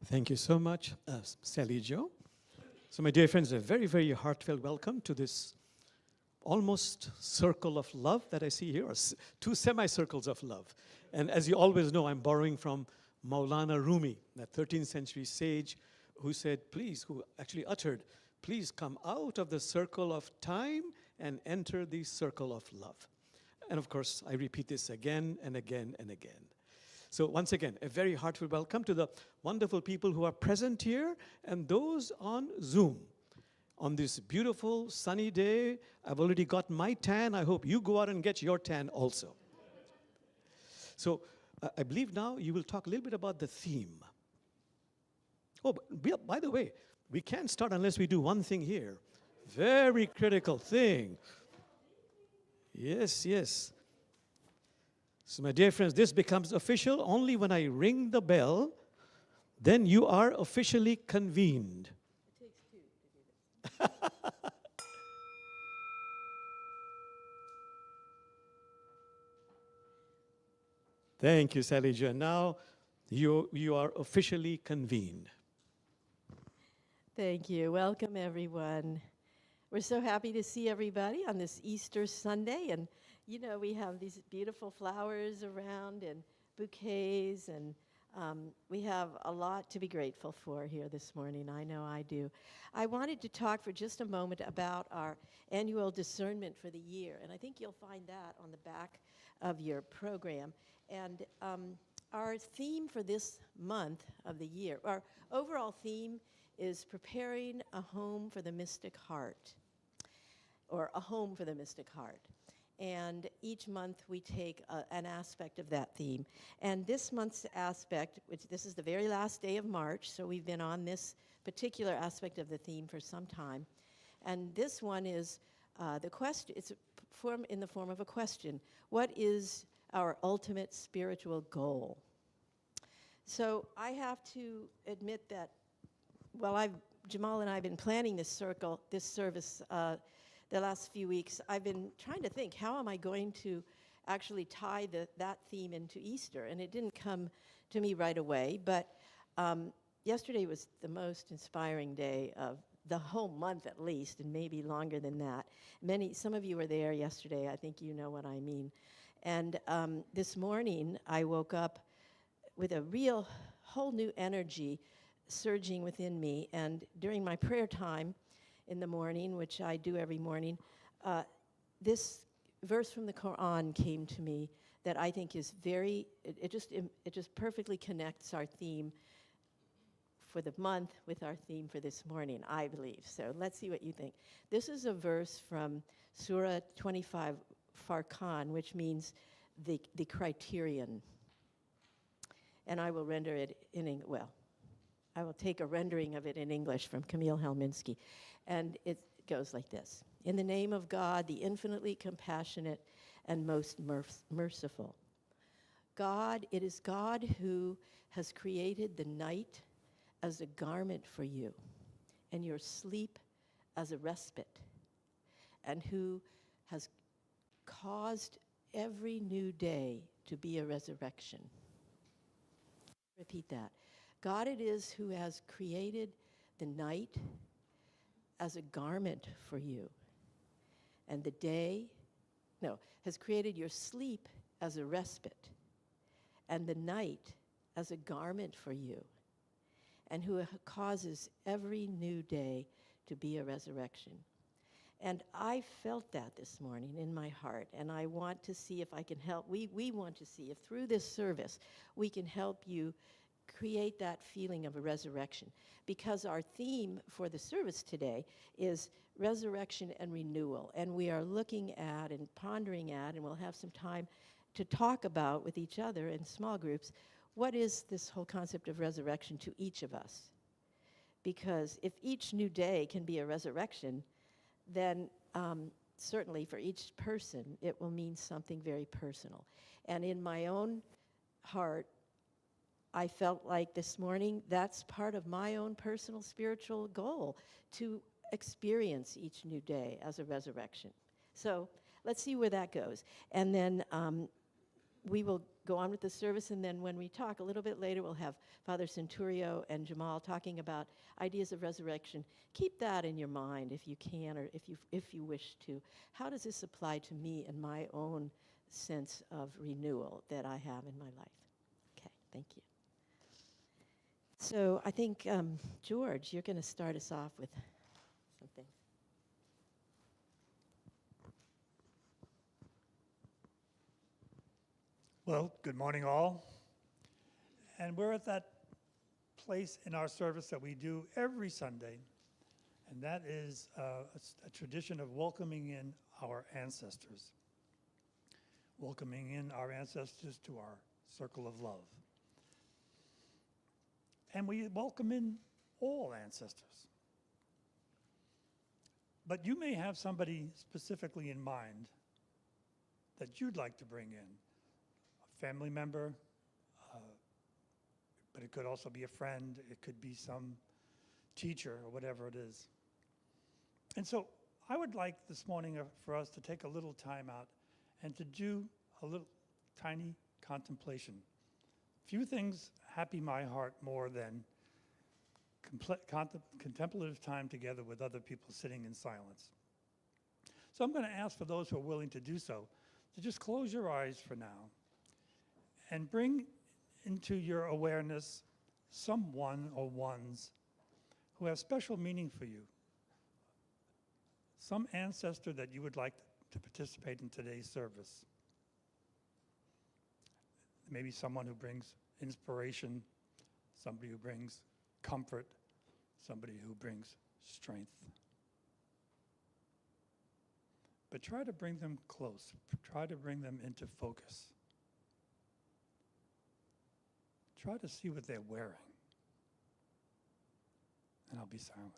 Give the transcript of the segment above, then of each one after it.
Thank you so much, Sally Jo. So my dear friends, a very, very heartfelt welcome to this almost circle of love that I see here, or two semicircles of love. And as you always know, I'm borrowing from Maulana Rumi, that 13th century sage who said, please, who actually uttered, please come out of the circle of time and enter the circle of love. And of course, I repeat this again and again and again. So once again, a very heartfelt welcome to the wonderful people who are present here and those on Zoom. On this beautiful sunny day, I've already got my tan. I hope you go out and get your tan also. So I believe now you will talk a little bit about the theme. Oh, by the way, we can't start unless we do one thing here. Very critical thing. Yes, yes. So my dear friends, this becomes official only when I ring the bell. Then you are officially convened. It takes two to do this. Thank you, Sally Jo. Now you are officially convened. Thank you. Welcome, everyone. We're so happy to see everybody on this Easter Sunday. And, you know, we have these beautiful flowers around and bouquets. And we have a lot to be grateful for here this morning. I know I do. I wanted to talk for just a moment about our annual discernment for the year. And I think you'll find that on the back of your program. And our theme for this month of the year, our overall theme is preparing a home for the mystic heart, or a home for the mystic heart. And each month we take an aspect of that theme. And this month's aspect, which this is the very last day of March, so we've been on this particular aspect of the theme for some time. And this one is the question, it's in the form of a question. What is our ultimate spiritual goal? So I have to admit that Jamal and I have been planning this service the last few weeks. I've been trying to think, how am I going to actually tie that theme into Easter? And it didn't come to me right away, but yesterday was the most inspiring day of the whole month at least, and maybe longer than that. Some of you were there yesterday. I think you know what I mean. And this morning, I woke up with a real whole new energy surging within me. And during my prayer time in the morning, which I do every morning, this verse from the Quran came to me that I think is it just perfectly connects our theme for the month with our theme for this morning, I believe. So let's see what you think. This is a verse from Surah 25, Farkan, which means the criterion. And I will render it I will take a rendering of it in English from Camille Helminski. And it goes like this. In the name of God, the infinitely compassionate and most merciful. God, it is God who has created the night as a garment for you, and your sleep as a respite, and who has caused every new day to be a resurrection. Repeat that. God it is who has created the night as a garment for you, and has created your sleep as a respite, and the night as a garment for you, and who causes every new day to be a resurrection. And I felt that this morning in my heart, and I want to see if I can help. We want to see if through this service we can help you create that feeling of a resurrection. Because our theme for the service today is resurrection and renewal. And we are looking at and pondering at, and we'll have some time to talk about with each other in small groups, what is this whole concept of resurrection to each of us? Because if each new day can be a resurrection, then certainly for each person, it will mean something very personal. And in my own heart, I felt like this morning that's part of my own personal spiritual goal, to experience each new day as a resurrection. So let's see where that goes. And then we will go on with the service, and then when we talk a little bit later, we'll have Father Centurio and Jamal talking about ideas of resurrection. Keep that in your mind if you can, or if you wish to. How does this apply to me and my own sense of renewal that I have in my life? Okay, thank you. So I think, George, you're going to start us off with something. Well, good morning, all. And we're at that place in our service that we do every Sunday, and that is a tradition of welcoming in our ancestors. Welcoming in our ancestors to our circle of love. And we welcome in all ancestors. But you may have somebody specifically in mind that you'd like to bring in. Family member, but it could also be a friend, it could be some teacher or whatever it is. And so I would like this morning for us to take a little time out and to do a little tiny contemplation. Few things happy my heart more than contemplative time together with other people sitting in silence. So I'm going to ask for those who are willing to do so to just close your eyes for now and bring into your awareness someone or ones who have special meaning for you. Some ancestor that you would like to participate in today's service. Maybe someone who brings inspiration, somebody who brings comfort, somebody who brings strength. But try to bring them close. Try to bring them into focus. Try to see what they're wearing. And I'll be silent.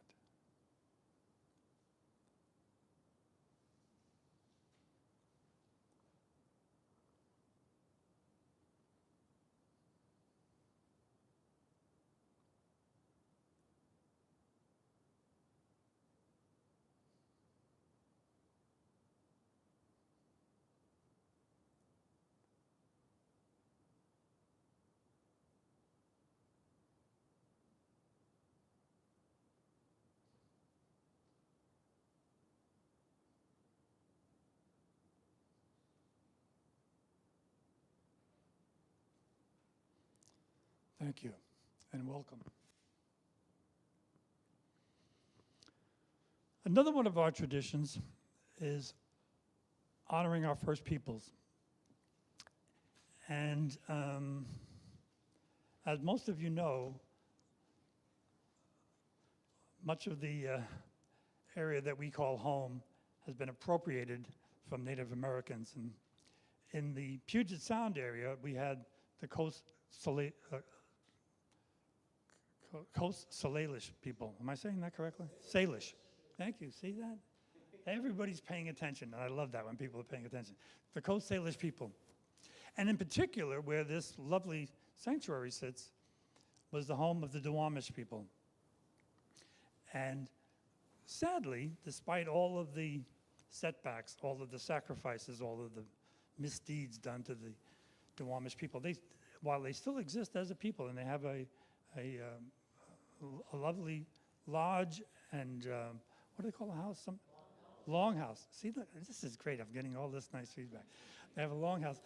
Thank you, and welcome. Another one of our traditions is honoring our first peoples. And as most of you know, much of the area that we call home has been appropriated from Native Americans. And in the Puget Sound area, we had the Coast Salish people. Am I saying that correctly? Salish. Thank you. See that? Everybody's paying attention, and I love that when people are paying attention. The Coast Salish people. And in particular, where this lovely sanctuary sits, was the home of the Duwamish people. And sadly, despite all of the setbacks, all of the sacrifices, all of the misdeeds done to the Duwamish people, while they still exist as a people, and they have a lovely lodge and what do they call the house? Longhouse. See, look, this is great. I'm getting all this nice feedback. They have a longhouse.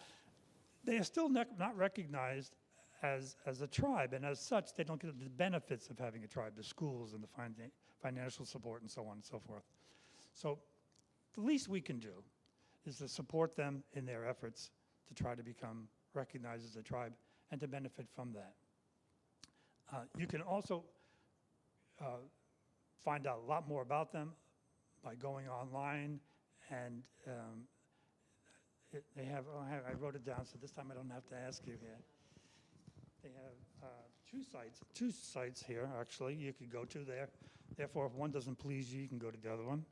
They are still not recognized as a tribe, and as such, they don't get the benefits of having a tribe, the schools and the financial support and so on and so forth. So the least we can do is to support them in their efforts to try to become recognized as a tribe and to benefit from that. You can also find out a lot more about them by going online, and they have, I wrote it down, so this time I don't have to ask you here. They have two sites here, actually, you could go to there. Therefore, if one doesn't please you, you can go to the other one.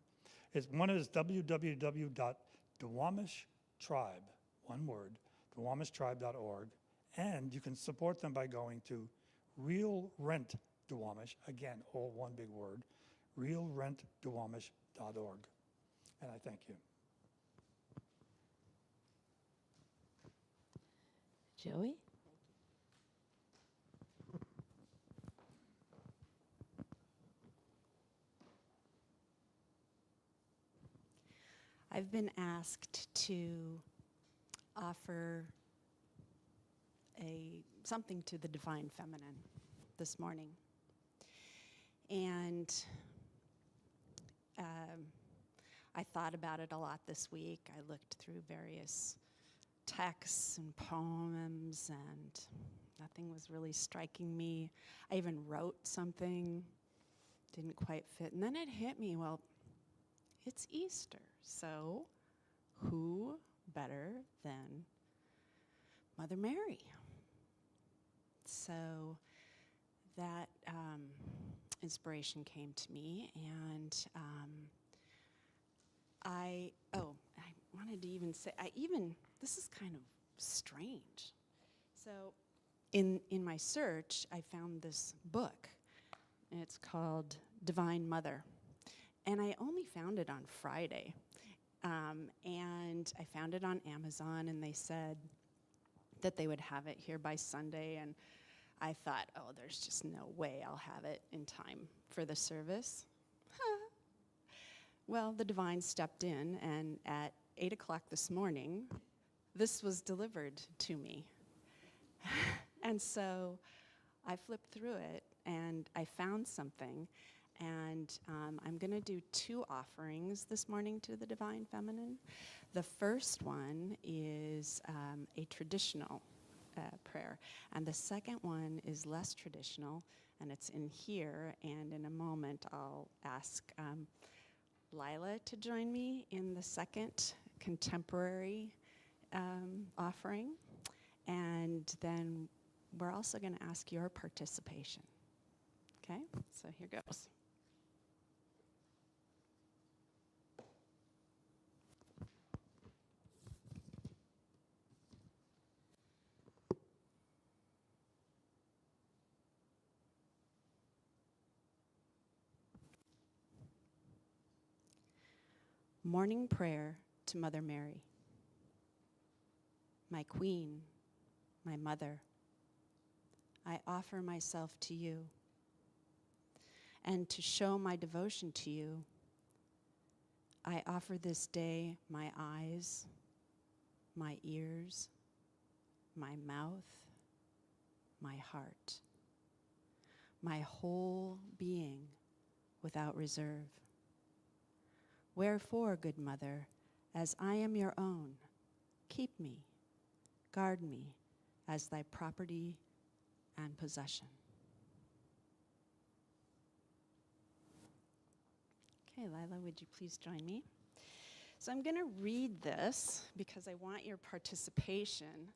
One is www.duwamishtribe, one word, duwamishtribe.org, and you can support them by going to Real Rent Duwamish, again, all one big word, realrentduwamish.org. And I thank you. Joey? I've been asked to offer something to the Divine Feminine this morning. And I thought about it a lot this week. I looked through various texts and poems, and nothing was really striking me. I even wrote something, didn't quite fit. And then it hit me, well, it's Easter, so who better than Mother Mary? So that inspiration came to me, and I wanted to even say, this is kind of strange. So in my search, I found this book, and it's called Divine Mother. And I only found it on Friday. And I found it on Amazon, and they said that they would have it here by Sunday. And I thought, oh, there's just no way I'll have it in time for the service. Well, the Divine stepped in, and at 8 o'clock this morning, this was delivered to me. And so I flipped through it, and I found something. And I'm going to do 2 offerings this morning to the Divine Feminine. The first one is a traditional prayer, and the second one is less traditional, and it's in here. And in a moment, I'll ask Lila to join me in the second contemporary offering, and then we're also going to ask your participation. Okay, so here goes. Morning prayer to Mother Mary. My Queen, my Mother, I offer myself to you. And to show my devotion to you, I offer this day my eyes, my ears, my mouth, my heart, my whole being without reserve. Wherefore, good Mother, as I am your own, keep me, guard me as thy property and possession. Okay, Lila, would you please join me? So I'm going to read this because I want your participation.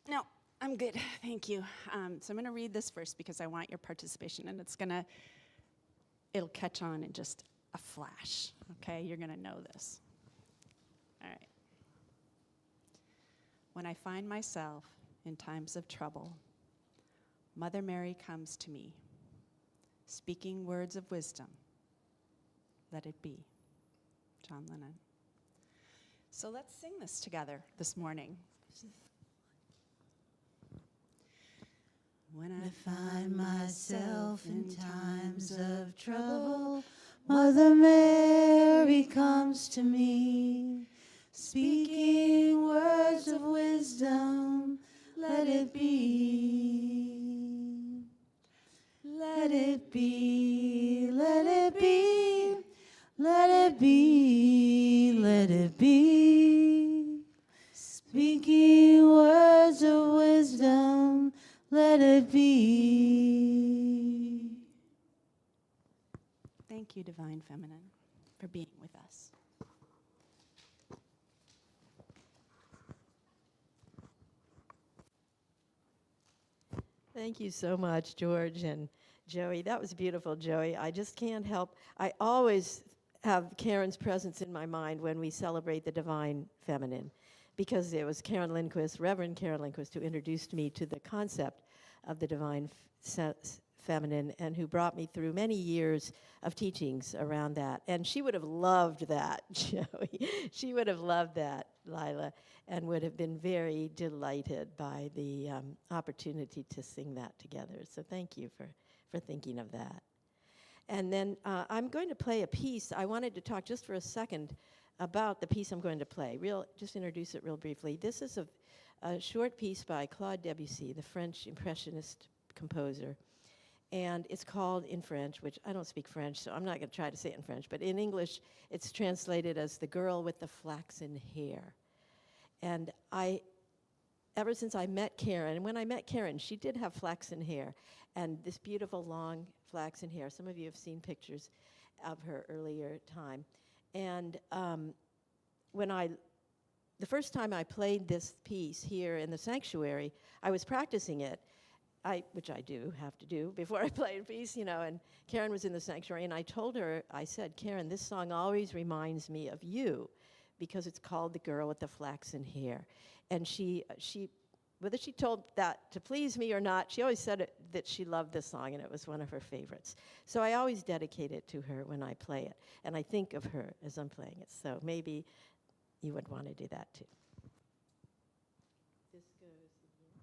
No, I'm good, thank you. So I'm going to read this first because I want your participation, and it'll catch on in just a flash, okay? You're going to know this. All right. When I find myself in times of trouble, Mother Mary comes to me, speaking words of wisdom. Let it be. John Lennon. So let's sing this together this morning. When I find myself in times of trouble, Mother Mary comes to me, speaking words of wisdom. Let it be. Let it be. Let it be. Let it be. Let it be. Speaking words of wisdom. Let it be. Thank you, Divine Feminine, for being with us. Thank you so much, George and Joey. That was beautiful, Joey. I just can't help. I always have Karen's presence in my mind when we celebrate the Divine Feminine, because it was Karen Lindquist, Reverend Karen Lindquist, who introduced me to the concept of the Divine feminine and who brought me through many years of teachings around that. And she would have loved that, Joey. She would have loved that, Lila, and would have been very delighted by the opportunity to sing that together. So thank you for thinking of that. And then I'm going to play a piece. I wanted to talk just for a second about the piece I'm going to play. Just introduce it real briefly. This is a short piece by Claude Debussy, the French Impressionist composer. And it's called in French, which I don't speak French, so I'm not going to try to say it in French, but in English, it's translated as The Girl with the Flaxen Hair. And ever since I met Karen, and when I met Karen, she did have flaxen hair, and this beautiful long flaxen hair. Some of you have seen pictures of her earlier time. And the first time I played this piece here in the sanctuary, I was practicing it, which I do have to do before I play a piece, and Karen was in the sanctuary, and I told her, I said, Karen, this song always reminds me of you, because it's called The Girl with the Flaxen Hair. And she whether she told that to please me or not, she always said that she loved this song, and it was one of her favorites. So I always dedicate it to her when I play it, and I think of her as I'm playing it. So maybe you would want to do that too. This goes again.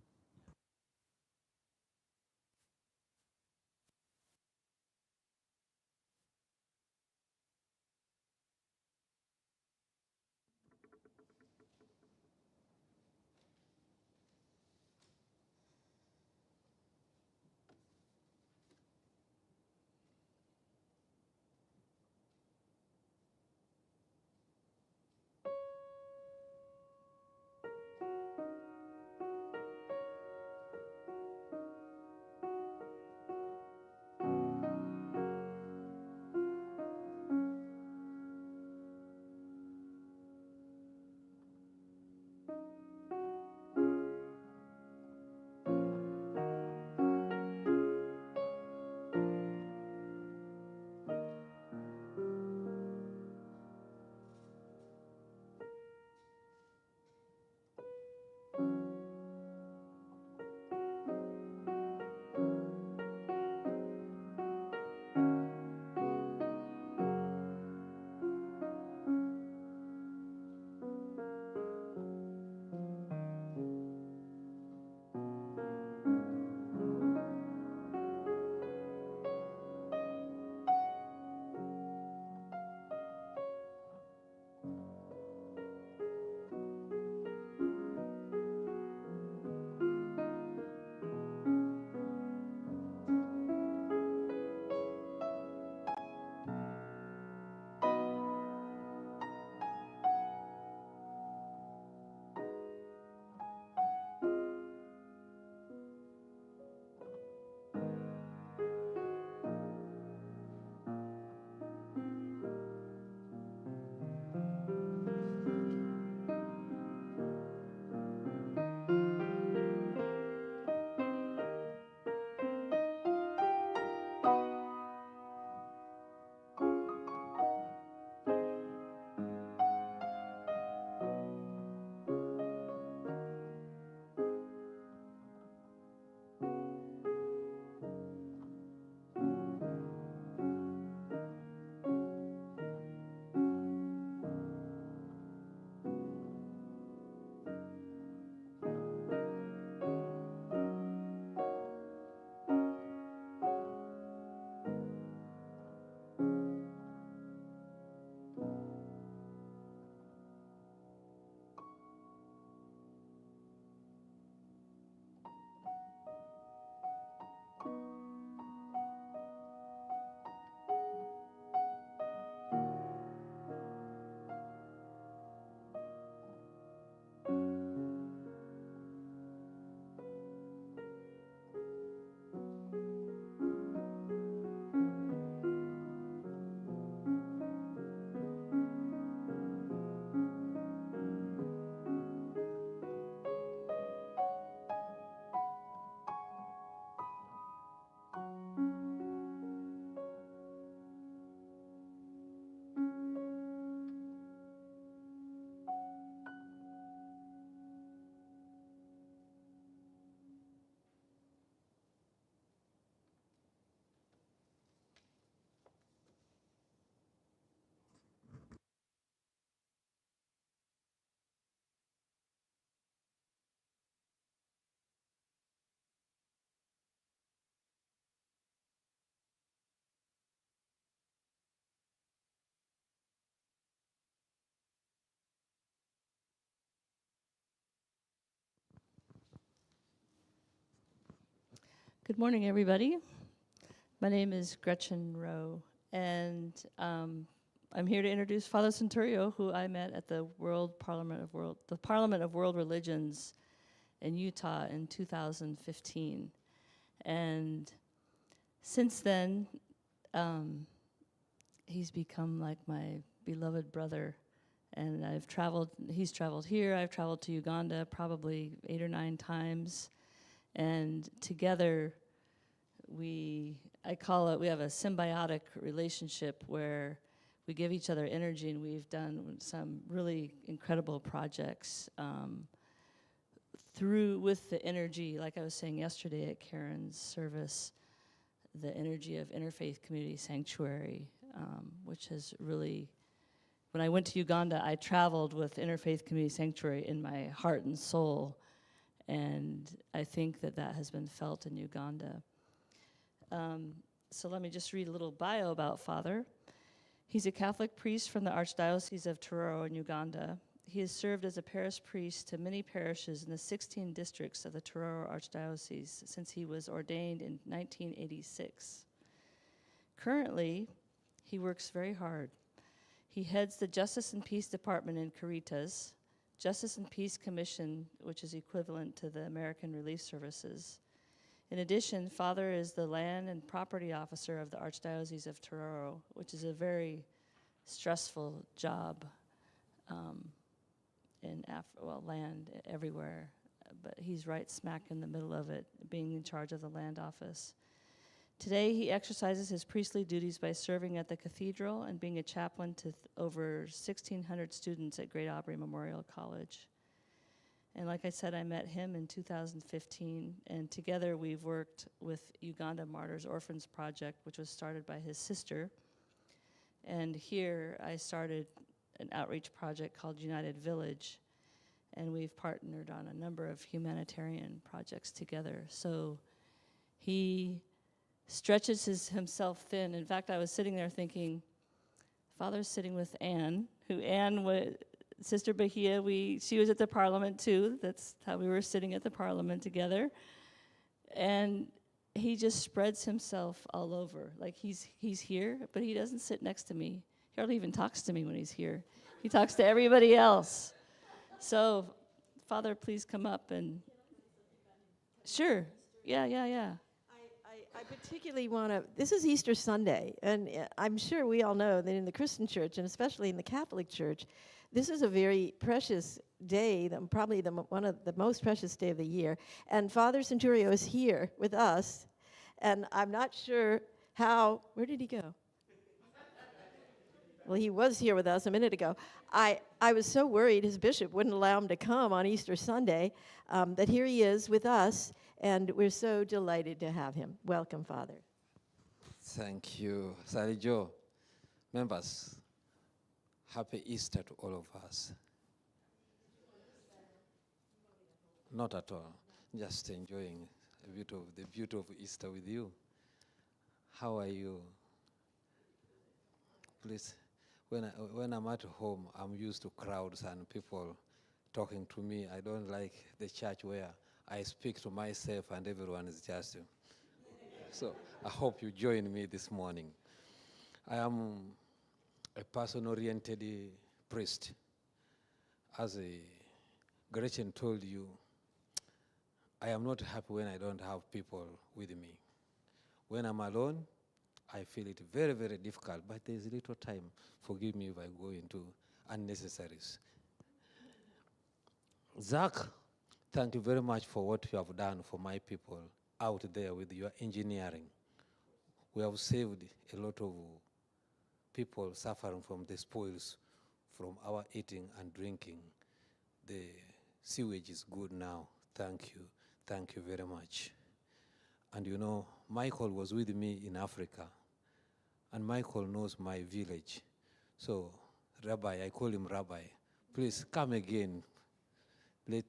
Good morning, everybody. My name is Gretchen Rowe, and I'm here to introduce Father Centurio, who I met at the Parliament of World Religions in Utah in 2015. And since then, he's become like my beloved brother. And he's traveled here, I've traveled to Uganda probably 8 or 9 times. And together, we have a symbiotic relationship where we give each other energy, and we've done some really incredible projects with the energy, like I was saying yesterday at Karen's service, the energy of Interfaith Community Sanctuary, which has really, when I went to Uganda, I traveled with Interfaith Community Sanctuary in my heart and soul. And I think that has been felt in Uganda. So let me just read a little bio about Father. He's a Catholic priest from the Archdiocese of Tororo in Uganda. He has served as a parish priest to many parishes in the 16 districts of the Tororo Archdiocese since he was ordained in 1986. Currently, he works very hard. He heads the Justice and Peace Department in Caritas, Justice and Peace Commission, which is equivalent to the American Relief Services. In addition, Father is the Land and Property Officer of the Archdiocese of Tororo, which is a very stressful job in land everywhere, but he's right smack in the middle of it, being in charge of the land office. Today, he exercises his priestly duties by serving at the cathedral and being a chaplain to over 1,600 students at Great Aubrey Memorial College. And like I said, I met him in 2015, and together we've worked with Uganda Martyrs Orphans Project, which was started by his sister. And here I started an outreach project called United Village, and we've partnered on a number of humanitarian projects together. So he stretches himself thin. In fact, I was sitting there thinking, Father's sitting with Anne, Sister Bahia, she was at the Parliament too. That's how we were sitting at the Parliament together. And he just spreads himself all over. Like he's here, but he doesn't sit next to me. He hardly even talks to me when he's here. He talks to everybody else. So, Father, please come up and... Sure. Yeah. I particularly want to, this is Easter Sunday, and I'm sure we all know that in the Christian church, and especially in the Catholic church, this is a very precious day, probably one of the most precious day of the year. And Father Centurio is here with us, and I'm not sure where did he go? Well, he was here with us a minute ago. I was so worried his bishop wouldn't allow him to come on Easter Sunday, that here he is with us, and we're so delighted to have him. Welcome, Father. Thank you, Salijo. Members, happy Easter to all of us. Not at all. Just enjoying the beauty of Easter with you. How are you? Please, when I'm at home, I'm used to crowds and people talking to me. I don't like the church where I speak to myself and everyone is just... So I hope you join me this morning. I am a person-oriented priest. As Gretchen told you, I am not happy when I don't have people with me. When I'm alone, I feel it very, very difficult, but there's little time. Forgive me if I go into unnecessaries. Zach, thank you very much for what you have done for my people out there with your engineering. We have saved a lot of people suffering from the spoils from our eating and drinking. The sewage is good now. Thank you. Thank you very much. And you know, Michael was with me in Africa, and Michael knows my village. So, Rabbi, I call him Rabbi. Please come again. Let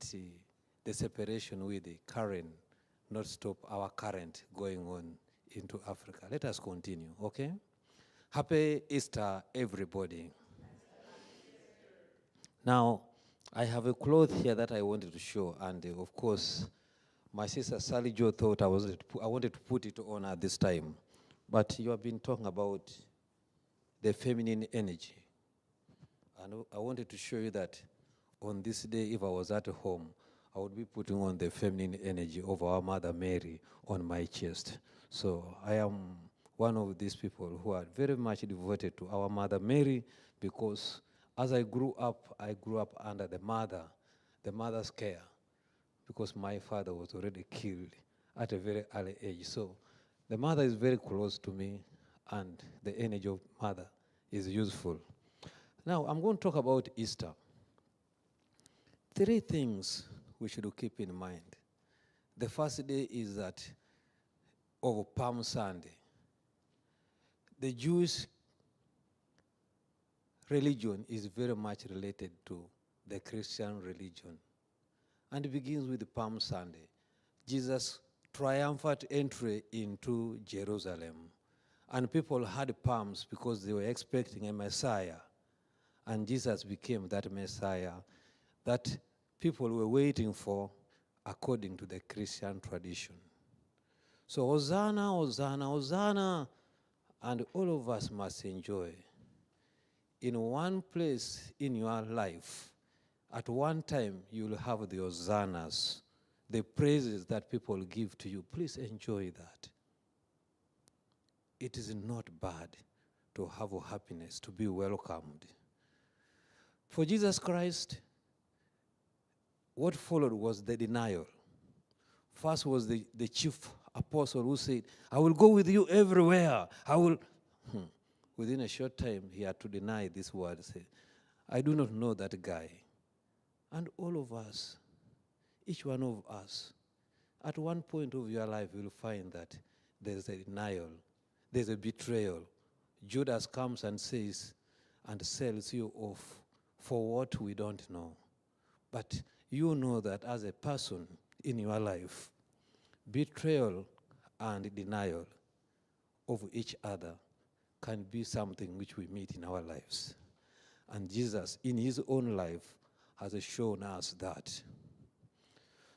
the separation with the Karen not stop our current going on into Africa. Let us continue, okay? Happy Easter, everybody. Now, I have a cloth here that I wanted to show, and of course, My sister Sally Jo thought I wanted to put it on at this time. But you have been talking about the feminine energy. And I wanted to show you that on this day, if I was at home, I would be putting on the feminine energy of our Mother Mary on my chest. So I am one of these people who are very much devoted to our Mother Mary, because as I grew up under the mother's care, because my father was already killed at a very early age. So the mother is very close to me, and the energy of mother is useful. Now, I'm going to talk about Easter. 3 things we should keep in mind. The first day is that of Palm Sunday. The Jewish religion is very much related to the Christian religion, and it begins with Palm Sunday. Jesus' triumphant entry into Jerusalem. And people had palms because they were expecting a Messiah. And Jesus became that Messiah that people were waiting for according to the Christian tradition. So Hosanna, Hosanna, Hosanna, and all of us must enjoy. In one place in your life, at one time, you'll have the Hosannas, the praises that people give to you. Please enjoy that. It is not bad to have happiness, to be welcomed. For Jesus Christ, what followed was the denial. First was the chief apostle who said, I will go with you everywhere. I will. Within a short time, he had to deny this word. Say, I do not know that guy. And all of us, each one of us, at one point of your life, you'll find that there's a denial, there's a betrayal. Judas comes and says, and sells you off for what we don't know. But you know that as a person in your life, betrayal and denial of each other can be something which we meet in our lives. And Jesus, in his own life, has shown us that.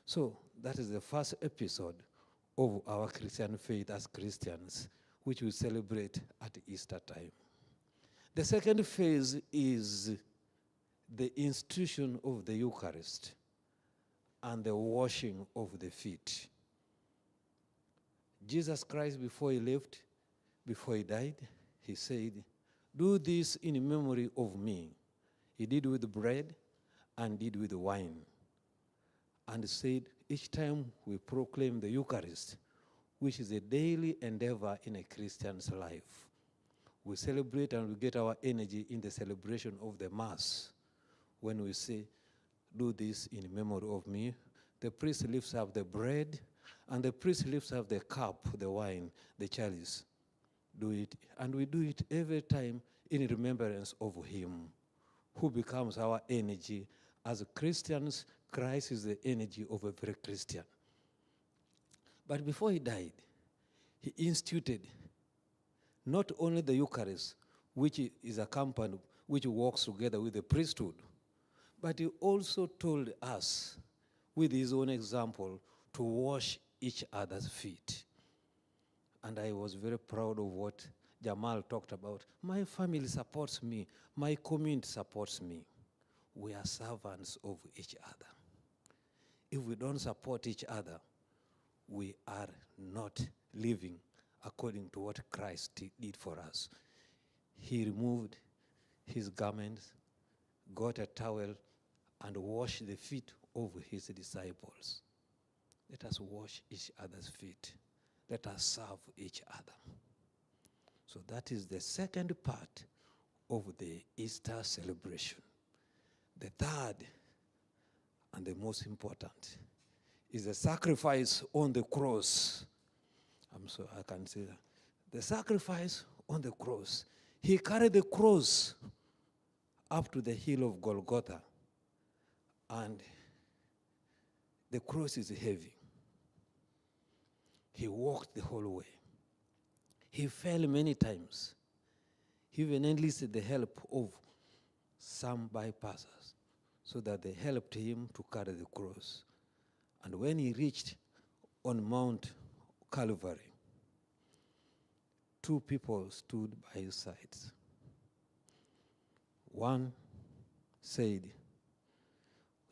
So that is the first episode of our Christian faith as Christians, which we celebrate at Easter time. The second phase is the institution of the Eucharist and the washing of the feet. Jesus Christ, before he left, before he died, he said, do this in memory of me. He did with bread and did with wine. And said, each time we proclaim the Eucharist, which is a daily endeavor in a Christian's life, we celebrate and we get our energy in the celebration of the Mass. When we say, do this in memory of me, the priest lifts up the bread, and the priest lifts up the cup, the wine, the chalice. Do it, and we do it every time in remembrance of him, who becomes our energy. As Christians, Christ is the energy of every Christian. But before he died, he instituted not only the Eucharist, which is accompanied, which works together with the priesthood, but he also told us, with his own example, to wash each other's feet. And I was very proud of what Jamal talked about. My family supports me. My community supports me. We are servants of each other. If we don't support each other, we are not living according to what Christ did for us. He removed his garments, got a towel, and washed the feet of his disciples. Let us wash each other's feet. Let us serve each other. So that is the second part of the Easter celebration. The third, and the most important, is the sacrifice on the cross. I can say that. The sacrifice on the cross. He carried the cross up to the hill of Golgotha, and the cross is heavy. He walked the whole way. He fell many times. He even enlisted the help of some bypassers so that they helped him to carry the cross. And when he reached on Mount Calvary, two people stood by his sides. One said,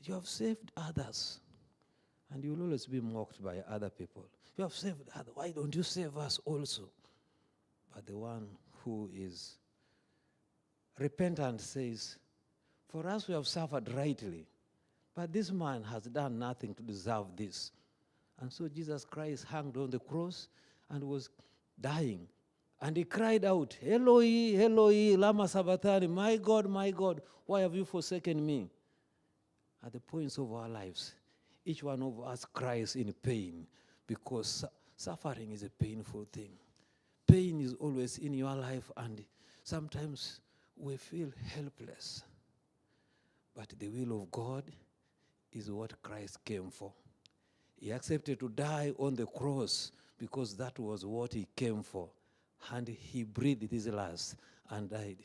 "You have saved others, and you will always be mocked by other people. You have saved others. Why don't you save us also?" But the one who is repentant says, "For us we have suffered rightly, but this man has done nothing to deserve this." And so Jesus Christ hung on the cross and was dying. And he cried out, "Eloi, Eloi, lama sabachthani, my God, why have you forsaken me?" At the points of our lives, each one of us cries in pain, because suffering is a painful thing. Pain is always in your life, and sometimes we feel helpless. But the will of God is what Christ came for. He accepted to die on the cross because that was what he came for. And he breathed his last and died.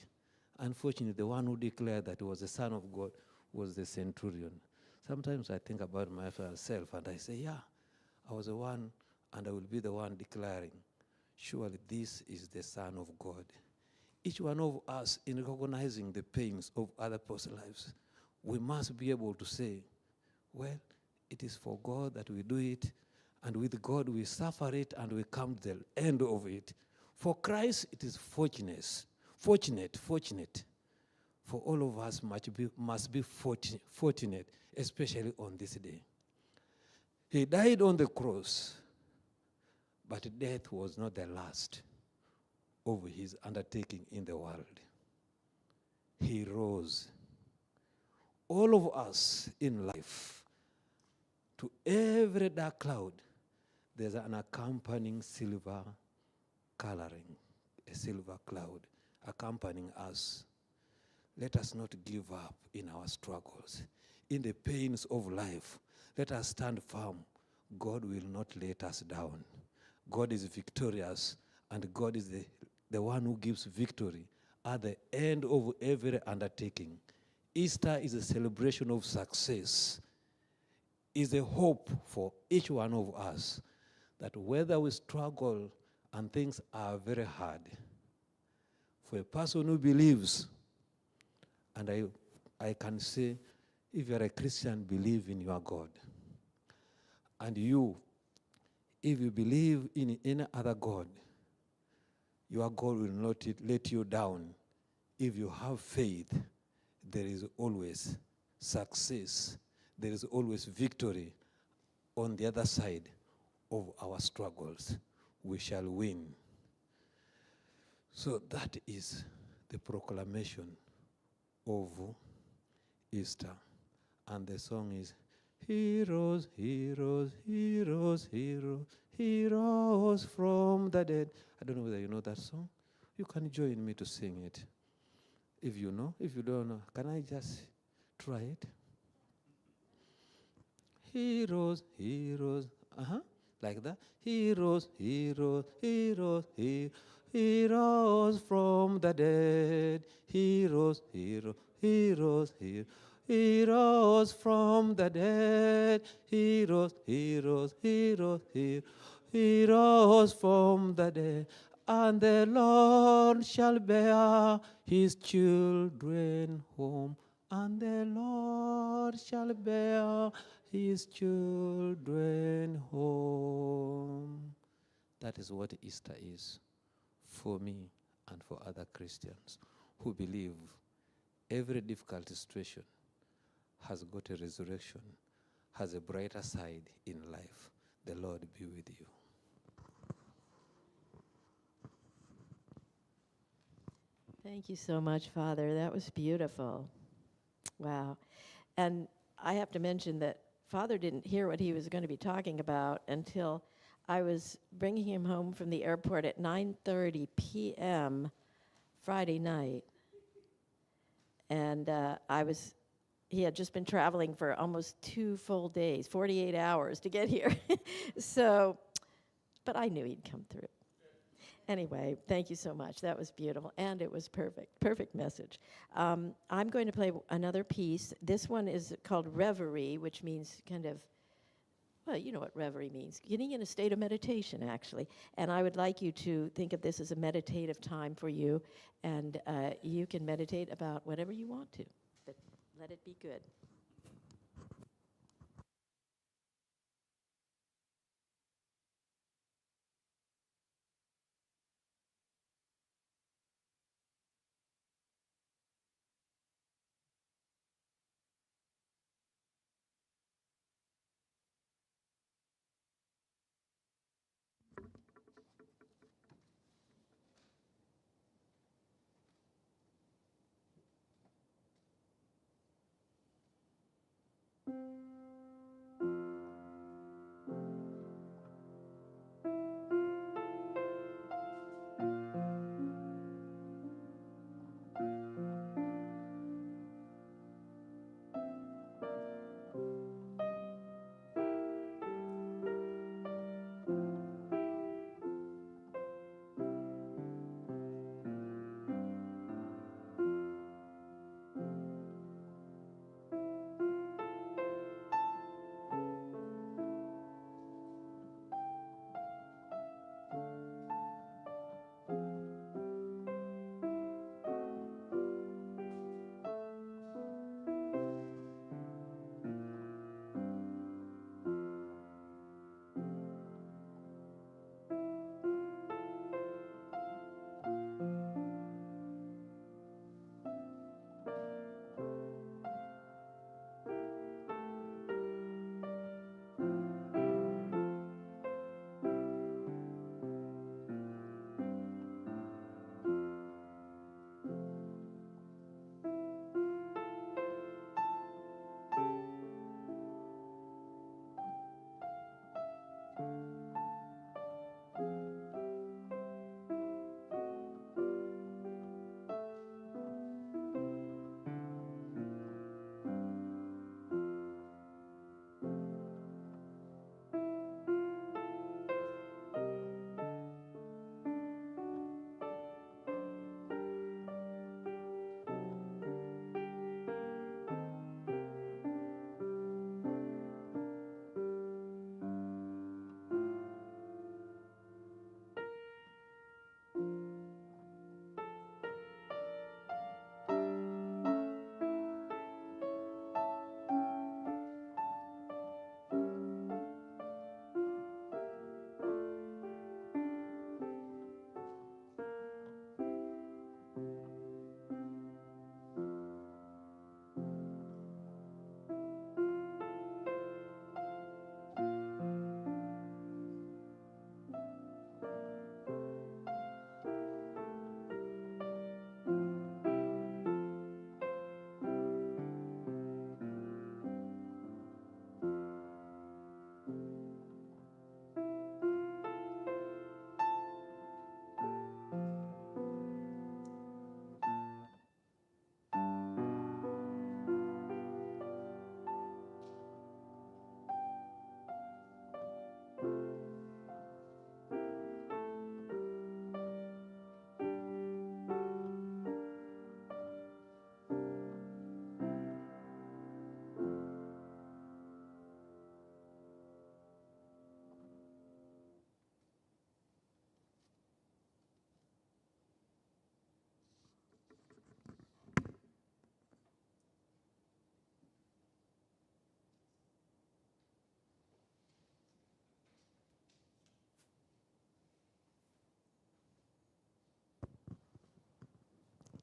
Unfortunately, the one who declared that he was the Son of God was the centurion. Sometimes I think about myself and I say, yeah, I was the one and I will be the one declaring, surely this is the Son of God. Each one of us, in recognizing the pains of other people's lives, we must be able to say, well, it is for God that we do it, and with God we suffer it and we come to the end of it. For Christ, it is fortunate. For all of us must be fortunate, especially on this day. He died on the cross, but death was not the last of his undertaking in the world. He rose. All of us in life, to every dark cloud, there's an accompanying silver coloring, a silver cloud accompanying us. Let us not give up in our struggles, in the pains of life. Let us stand firm. God will not let us down. God is victorious, and God is the one who gives victory at the end of every undertaking. Easter is a celebration of success, is a hope for each one of us that whether we struggle and things are very hard, for a person who believes, and I can say, if you're a Christian, believe in your God. And you, if you believe in any other God, your God will not let you down. If you have faith, there is always success. There is always victory on the other side of our struggles. We shall win. So that is the proclamation of Easter. And the song is, heroes, heroes, heroes, heroes, heroes from the dead. I don't know whether you know that song. You can join me to sing it. If you know, if you don't know, can I just try it? Heroes, heroes, like that. Heroes, heroes, heroes, heroes, heroes from the dead. Heroes, heroes, heroes, heroes, heroes from the dead. Heroes, heroes, heroes, heroes, heroes from the dead. And the Lord shall bear his children home. And the Lord shall bear his children home. That is what Easter is for me and for other Christians who believe every difficult situation has got a resurrection, has a brighter side in life. The Lord be with you. Thank you so much, Father. That was beautiful. Wow. And I have to mention that Father didn't hear what he was going to be talking about until I was bringing him home from the airport at 9:30 p.m. Friday night. And he had just been traveling for almost 2 full days, 48 hours to get here. But I knew he'd come through. Anyway, thank you so much. That was beautiful, and it was perfect message. I'm going to play another piece. This one is called Reverie, which means kind of Well, you know what reverie means. Getting in a state of meditation, actually. And I would like you to think of this as a meditative time for you. And you can meditate about whatever you want to, but let it be good.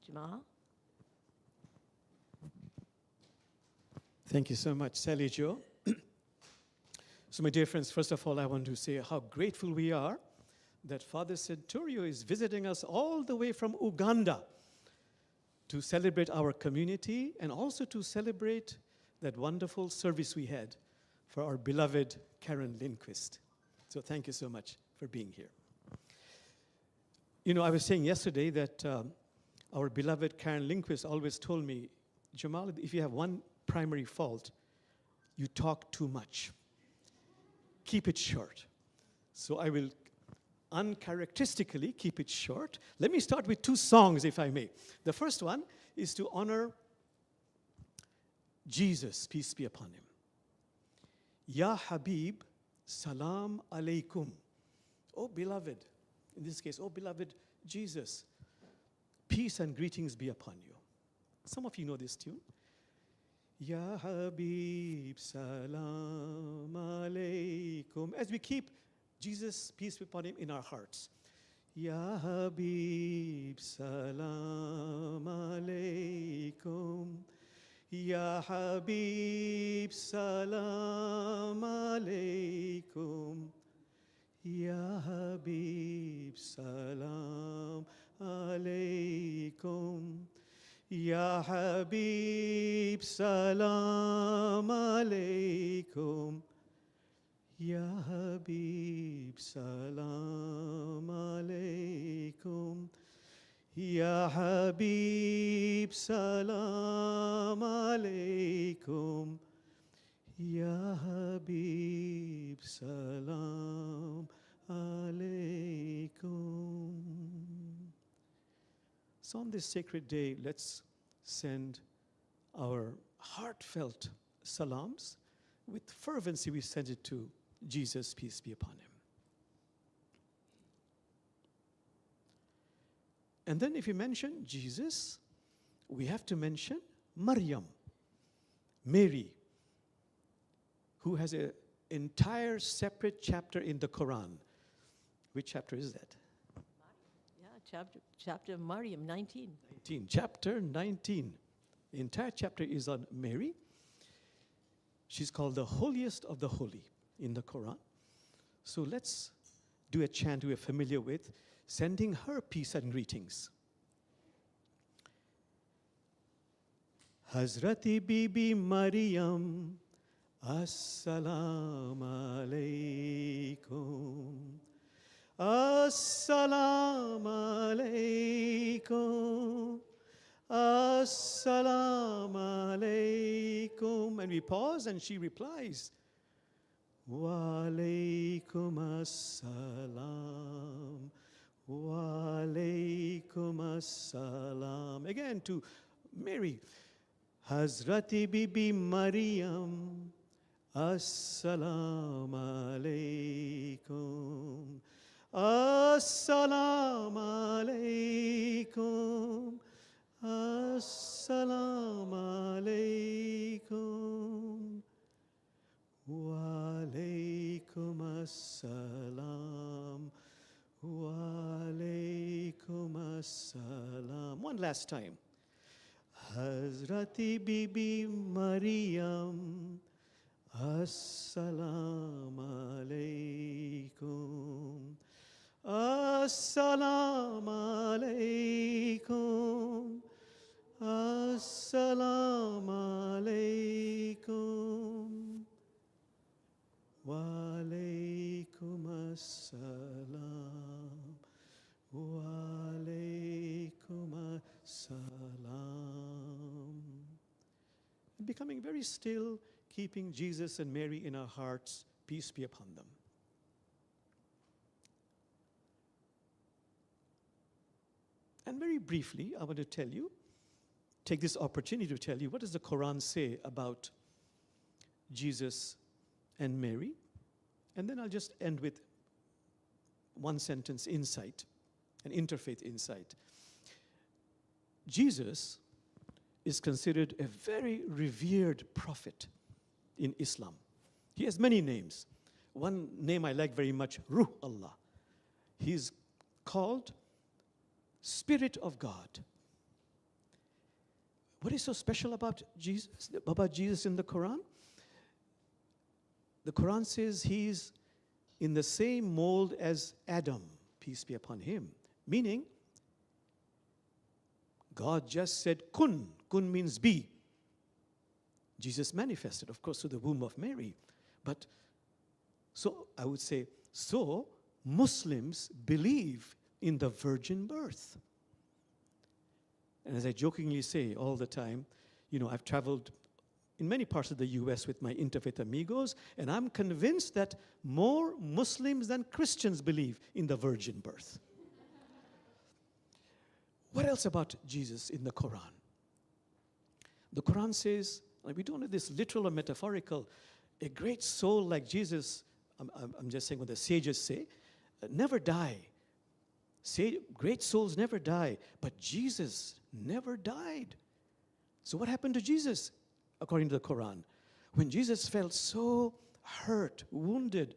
Jamal? Thank you so much, Sally Jo. So, my dear friends, first of all, I want to say how grateful we are that Father Centurio is visiting us all the way from Uganda to celebrate our community and also to celebrate that wonderful service we had for our beloved Karen Lindquist. So thank you so much for being here. You know, I was saying yesterday that our beloved Karen Lindquist always told me, Jamal, if you have one primary fault, you talk too much. Keep it short. So I will uncharacteristically keep it short. Let me start with two songs, if I may. The first one is to honor Jesus, peace be upon him. Ya Habib, Salam alaikum. Oh beloved, in this case, oh beloved Jesus, peace and greetings be upon you. Some of you know this tune. Ya Habib, salam alaikum. As we keep Jesus, peace be upon him, in our hearts. Ya Habib, salam alaikum. Ya Habib, salam alaikum. Ya Habib, salam alaikum. Ya Habib, salam alaikum. Ya Habib, salam alaikum. Ya Habib, salam alaikum. Ya Habib, salam alaikum. So on this sacred day, let's send our heartfelt salams. With fervency, we send it to Jesus, peace be upon him. And then if you mention Jesus, we have to mention Maryam, Mary, who has an entire separate chapter in the Quran. Which chapter is that? Yeah, chapter of Maryam, 19. 19. Chapter 19. The entire chapter is on Mary. She's called the holiest of the holy in the Quran. So let's do a chant we're familiar with, sending her peace and greetings. Hazrati Bibi Maryam, Assalamu alaikum. Assalamu alaikum. Assalamu alaikum. And we pause and she replies, Wa alaikum assalam. Wa alaikum assalam. Again to Mary. Hazrati Bibi Maryam, Assalamu alaikum. Assalamu alaikum. Assalamu alaikum. Wa alaikum assalam. Wa alaikum assalam. One last time. Hazrati Bibi Maryam, Assalamu alaikum. Assalamu alaikum. Assalamu alaikum. Wa alaikum assalam. Wa alaikum assalam. Becoming very still, keeping Jesus and Mary in our hearts, peace be upon them. And very briefly, I want to tell you, take this opportunity to tell you, what does the Quran say about Jesus and Mary? And then I'll just end with one sentence insight, an interfaith insight. Jesus is considered a very revered prophet in Islam. He has many names. One name I like very much, Ruh Allah. He's called Spirit of God. What is so special about Jesus in the Quran? The Quran says he's in the same mold as Adam, peace be upon him. Meaning, God just said kun. Kun means be. Jesus manifested, of course, through the womb of Mary. But so I would say, so Muslims believe in the virgin birth. And as I jokingly say all the time, I've traveled in many parts of the US with my Interfaith amigos, and I'm convinced that more Muslims than Christians believe in the virgin birth. What else about Jesus in the Quran? The Quran says, we don't know this literal or metaphorical, a great soul like Jesus, I'm just saying what the sages say, never die. Great souls never die, but Jesus never died. So what happened to Jesus, according to the Quran? When Jesus felt so hurt, wounded,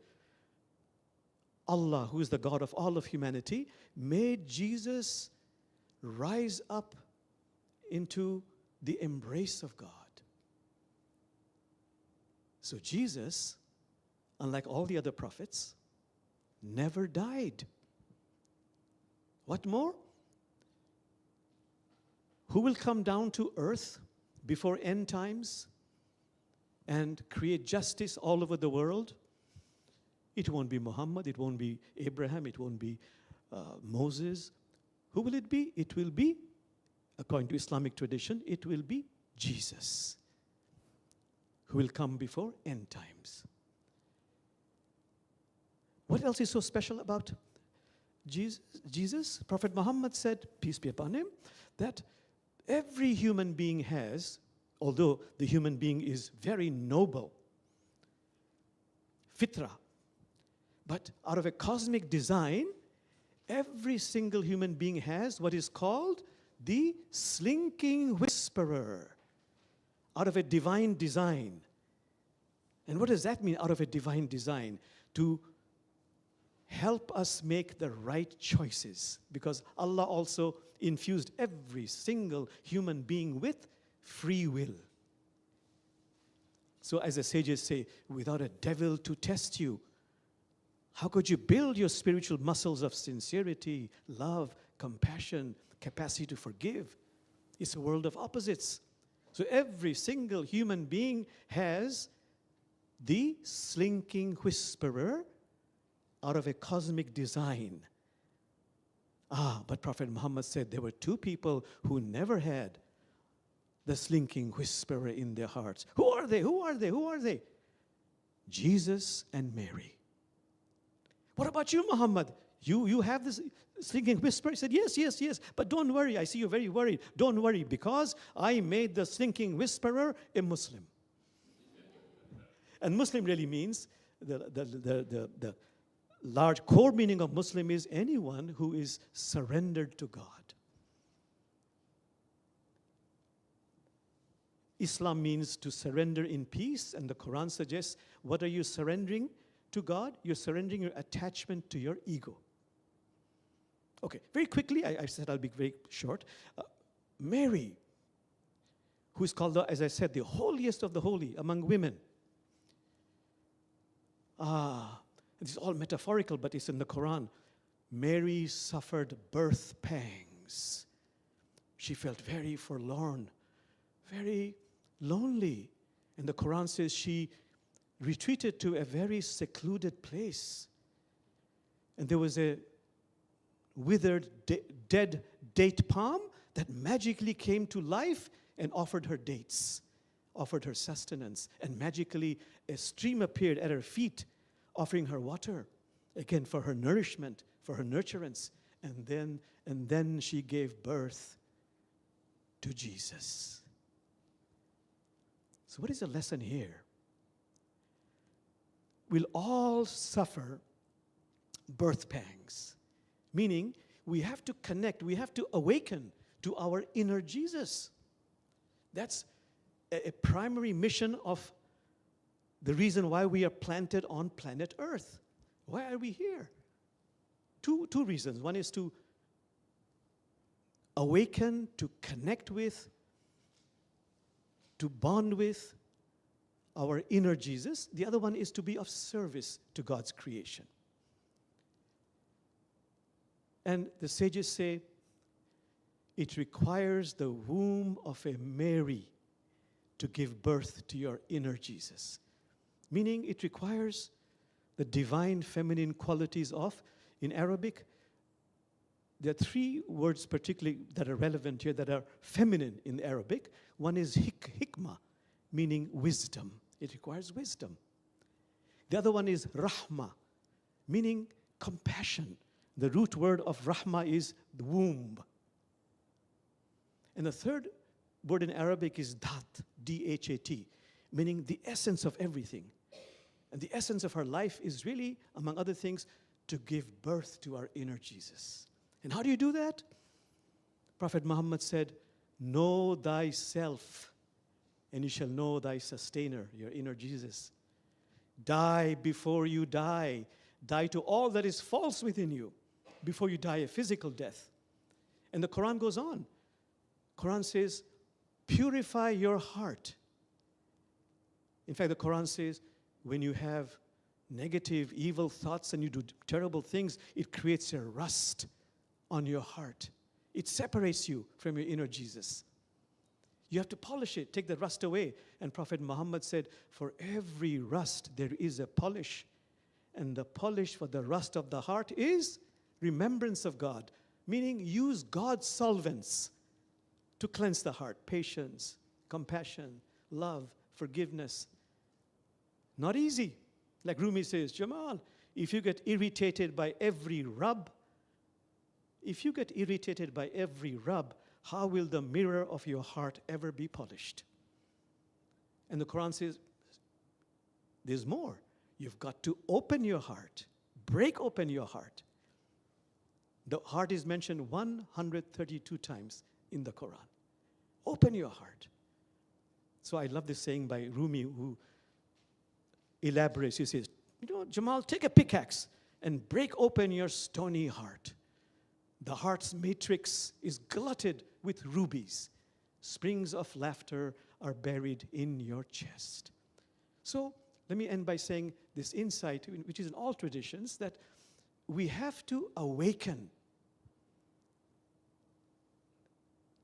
Allah, who is the God of all of humanity, made Jesus rise up into the embrace of God. So Jesus, unlike all the other prophets, never died. What more? Who will come down to earth before end times and create justice all over the world? It won't be Muhammad, it won't be Abraham, it won't be Moses. Who will it be? It will be, according to Islamic tradition, it will be Jesus, who will come before end times. What else is so special about Jesus? Prophet Muhammad said, peace be upon him, that every human being has, although the human being is very noble, fitra, but out of a cosmic design, every single human being has what is called the slinking whisperer, out of a divine design. And what does that mean, out of a divine design? To help us make the right choices, because Allah also infused every single human being with free will. So as the sages say, without a devil to test you, how could you build your spiritual muscles of sincerity, love, compassion, capacity to forgive? It's a world of opposites. So every single human being has the slinking whisperer out of a cosmic design. But Prophet Muhammad said there were two people who never had the slinking whisperer in their hearts. Who are they? Who are they? Who are they? Jesus and Mary. What about you, Muhammad? You have this slinking whisper? He said, yes, yes, yes. But don't worry. I see you're very worried. Don't worry, because I made the slinking whisperer a Muslim. And Muslim really means, the large core meaning of Muslim is anyone who is surrendered to God. Islam means to surrender in peace, and the Quran suggests, what are you surrendering to God? You're surrendering your attachment to your ego. Okay, very quickly, I said I'll be very short. Mary, who is called, as I said, the holiest of the holy among women. This is all metaphorical, but it's in the Quran. Mary suffered birth pangs. She felt very forlorn, very lonely. And the Quran says she retreated to a very secluded place. And there was a withered, dead date palm that magically came to life and offered her dates, offered her sustenance. And magically a stream appeared at her feet, offering her water, again for her nourishment, for her nurturance. And then she gave birth to Jesus. So what is the lesson here? We'll all suffer birth pangs, meaning we have to connect, we have to awaken to our inner Jesus. That's a primary mission of the reason why we are planted on planet Earth. Why are we here? Two reasons. One is to awaken, to connect with, to bond with our inner Jesus. The other one is to be of service to God's creation. And the sages say it requires the womb of a Mary to give birth to your inner Jesus. Meaning it requires the divine feminine qualities of, in Arabic, there are three words particularly that are relevant here that are feminine in Arabic. One is hikmah, meaning wisdom. It requires wisdom. The other one is rahmah, meaning compassion. The root word of rahmah is the womb. And the third word in Arabic is dhat, D-H-A-T, meaning the essence of everything. And the essence of our life is really, among other things, to give birth to our inner Jesus. And how do you do that? Prophet Muhammad said, know thyself, and you shall know thy sustainer, your inner Jesus. Die before you die. Die to all that is false within you before you die a physical death. And the Quran goes on. Quran says, purify your heart. In fact, the Quran says, when you have negative, evil thoughts and you do terrible things, it creates a rust on your heart. It separates you from your inner Jesus. You have to polish it, take the rust away. And Prophet Muhammad said, for every rust there is a polish. And the polish for the rust of the heart is remembrance of God. Meaning use God's solvents to cleanse the heart. Patience, compassion, love, forgiveness. Not easy. Like Rumi says, Jamal, if you get irritated by every rub, how will the mirror of your heart ever be polished? And the Quran says, there's more. You've got to open your heart, break open your heart. The heart is mentioned 132 times in the Quran. Open your heart. So I love this saying by Rumi, who elaborates. He says, Jamal, take a pickaxe and break open your stony heart. The heart's matrix is glutted with rubies. Springs of laughter are buried in your chest. So let me end by saying this insight, which is in all traditions, that we have to awaken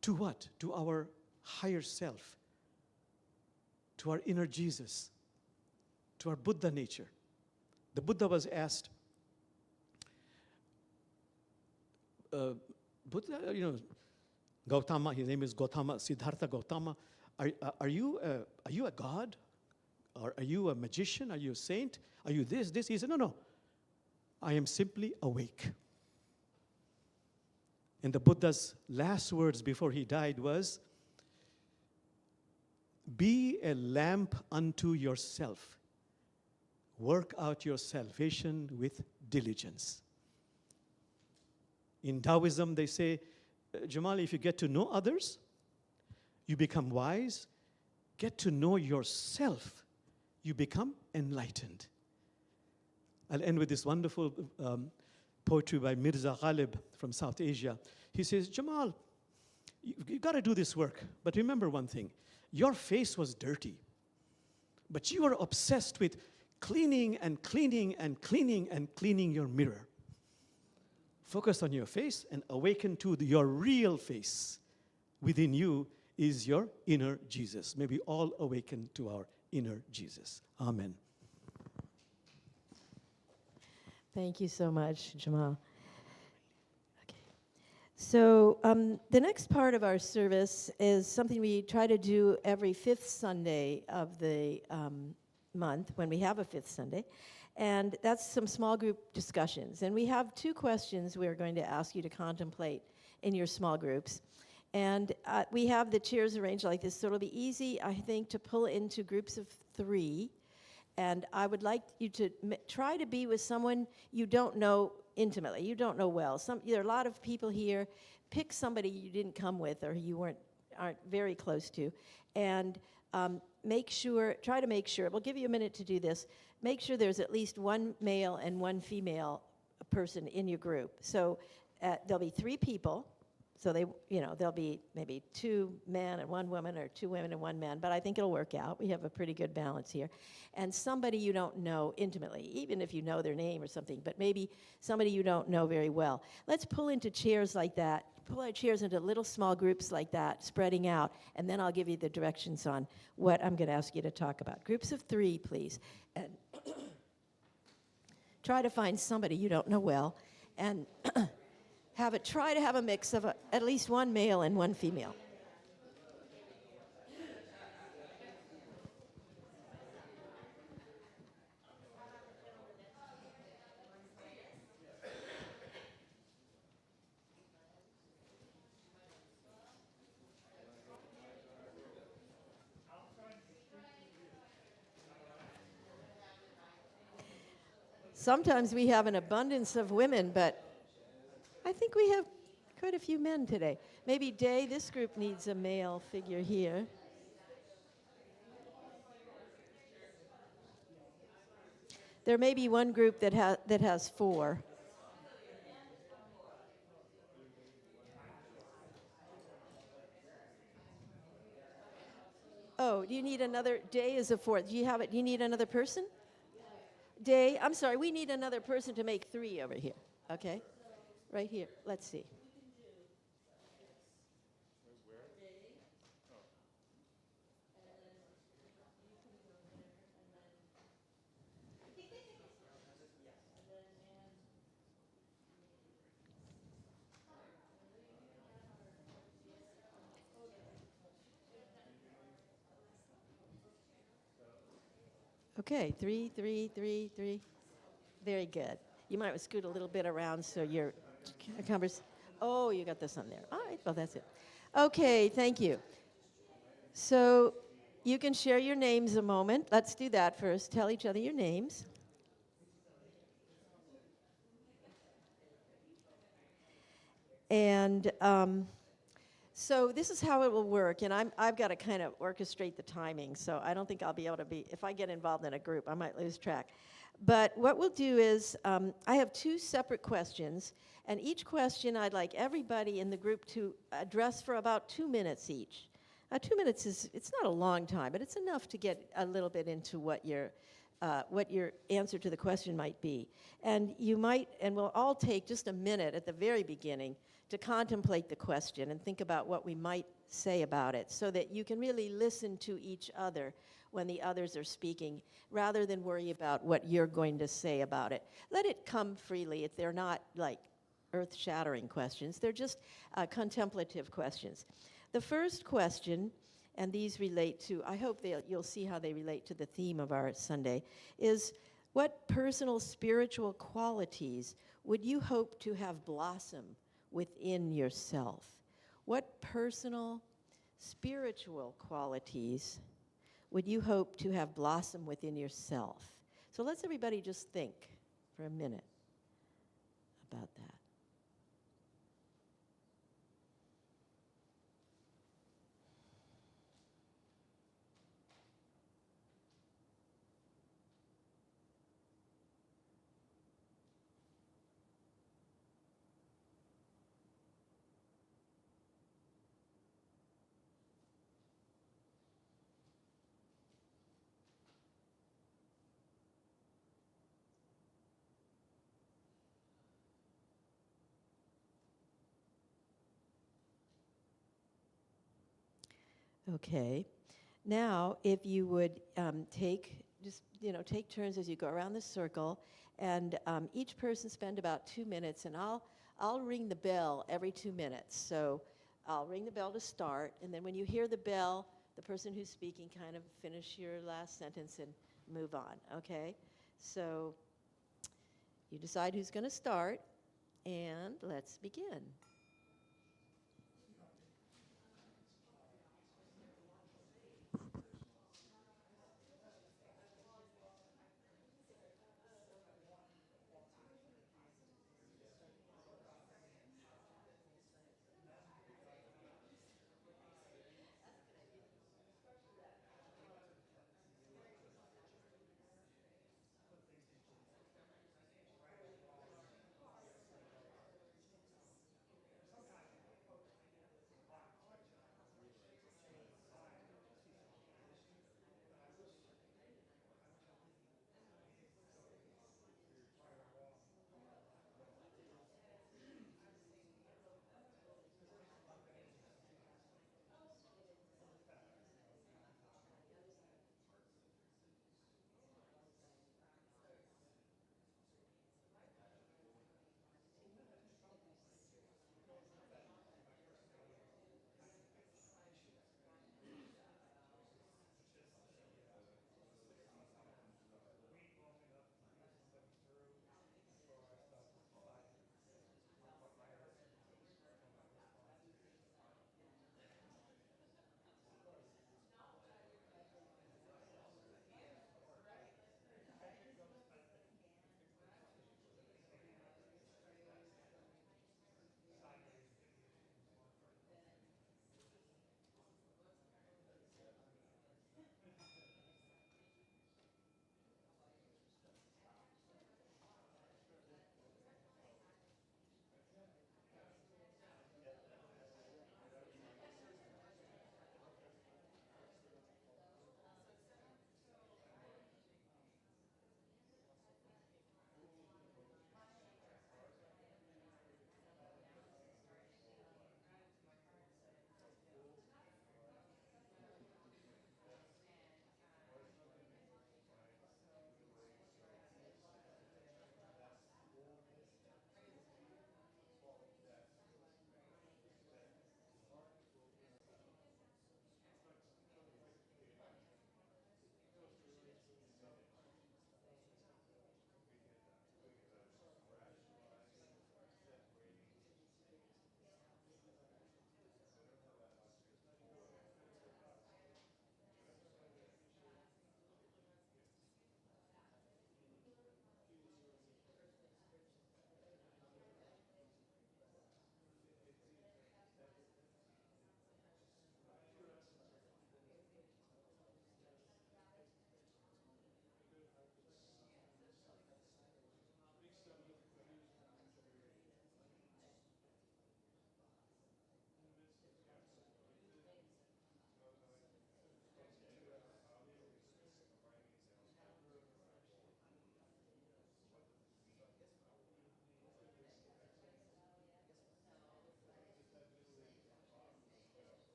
to what? To our higher self, to our inner Jesus, to our Buddha nature. The Buddha was asked, Buddha, Gautama, his name is Gautama, Siddhartha Gautama, are you a god? Or are you a magician? Are you a saint? Are you this? He said, no. I am simply awake. And the Buddha's last words before he died was, be a lamp unto yourself. Work out your salvation with diligence. In Taoism, they say, Jamal, if you get to know others, you become wise. Get to know yourself, you become enlightened. I'll end with this wonderful poetry by Mirza Ghalib from South Asia. He says, Jamal, you got to do this work, but remember one thing. Your face was dirty, but you were obsessed with cleaning and cleaning and cleaning and cleaning your mirror. Focus on your face and awaken to your real face. Within you is your inner Jesus. May we all awaken to our inner Jesus. Amen. Thank you so much, Jamal. Okay. So the next part of our service is something we try to do every fifth Sunday of the month, when we have a fifth Sunday. And that's some small group discussions. And we have two questions we're going to ask you to contemplate in your small groups. And we have the chairs arranged like this, so it'll be easy, I think, to pull into groups of 3. And I would like you to try to be with someone you don't know intimately, you don't know well. There are a lot of people here. Pick somebody you didn't come with or you aren't very close to. And try to make sure, we'll give you a minute to do this, make sure there's at least one male and one female person in your group. So there'll be 3 people. So there'll be maybe 2 men and 1 woman, or 2 women and 1 man, but I think it'll work out. We have a pretty good balance here. And somebody you don't know intimately, even if you know their name or something, but maybe somebody you don't know very well. Let's pull into chairs like that, pull our chairs into little small groups like that, spreading out, and then I'll give you the directions on what I'm going to ask you to talk about. Groups of 3, please. And try to find somebody you don't know well, and try to have a mix of at least 1 male and 1 female. Sometimes we have an abundance of women, but I think we have quite a few men today. Maybe Day, this group needs a male figure here. There may be one group that has 4. Oh, do you need another? Day is a 4th. Do you have it? Do you need another person? Day, I'm sorry, we need another person to make 3 over here. Okay? Right here. Let's see. Okay, 3, 3, 3, 3. Very good. You might scoot a little bit around so your Oh, you got this on there. All right, well, that's it. Okay, thank you. So you can share your names a moment. Let's do that first. Tell each other your names. And so this is how it will work, and I've got to kind of orchestrate the timing, so I don't think I'll be able to if I get involved in a group, I might lose track. But what we'll do is, I have 2 separate questions, and each question I'd like everybody in the group to address for about 2 minutes each. 2 minutes it's not a long time, but it's enough to get a little bit into what your answer to the question might be. And we'll all take just a minute at the very beginning to contemplate the question and think about what we might say about it so that you can really listen to each other when the others are speaking rather than worry about what you're going to say about it. Let it come freely. If they're not like earth-shattering questions, they're just contemplative questions. The first question, and these relate to, I hope you'll see how they relate to the theme of our Sunday, is what personal spiritual qualities would you hope to have blossom within yourself? What personal spiritual qualities would you hope to have blossom within yourself? So let's everybody just think for a minute about that. Okay. Now, if you would take turns as you go around the circle, and each person spend about 2 minutes, and I'll ring the bell every 2 minutes. So I'll ring the bell to start, and then when you hear the bell, the person who's speaking kind of finish your last sentence and move on, okay? So you decide who's going to start, and let's begin.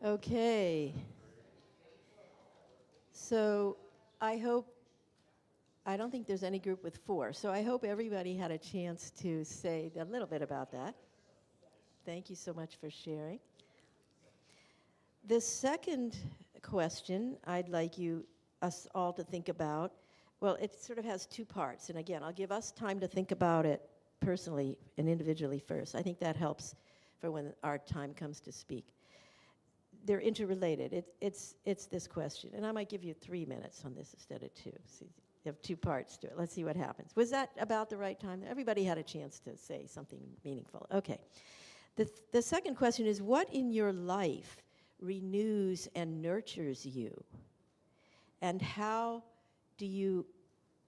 Okay. So I don't think there's any group with 4, so I hope everybody had a chance to say a little bit about that. Thank you so much for sharing. The second question I'd like us all to think about, well, it sort of has 2 parts. And again, I'll give us time to think about it personally and individually first. I think that helps for when our time comes to speak. They're interrelated. It's this question. And I might give you 3 minutes on this instead of 2. So you have 2 parts to it. Let's see what happens. Was that about the right time? Everybody had a chance to say something meaningful. Okay. The second question is, what in your life renews and nurtures you? And how do you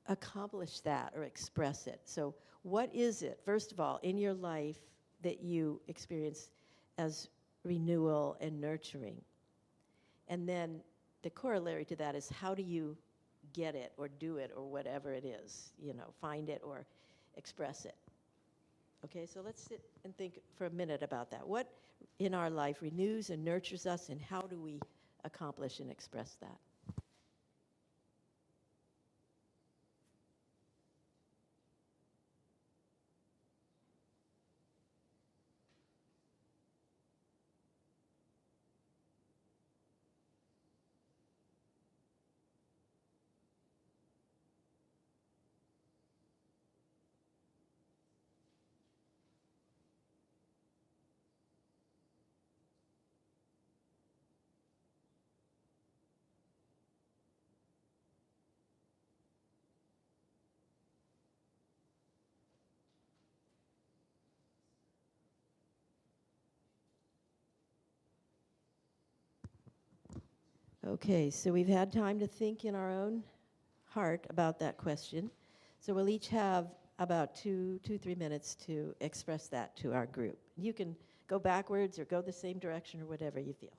accomplish that or express it? So what is it, first of all, in your life that you experience as renewal and nurturing? And then the corollary to that is, how do you get it or do it or whatever it is, find it or express it? Okay, so let's sit and think for a minute about that. What in our life renews and nurtures us, and how do we accomplish and express that? Okay, so we've had time to think in our own heart about that question. So we'll each have about 3 minutes to express that to our group. You can go backwards or go the same direction or whatever you feel.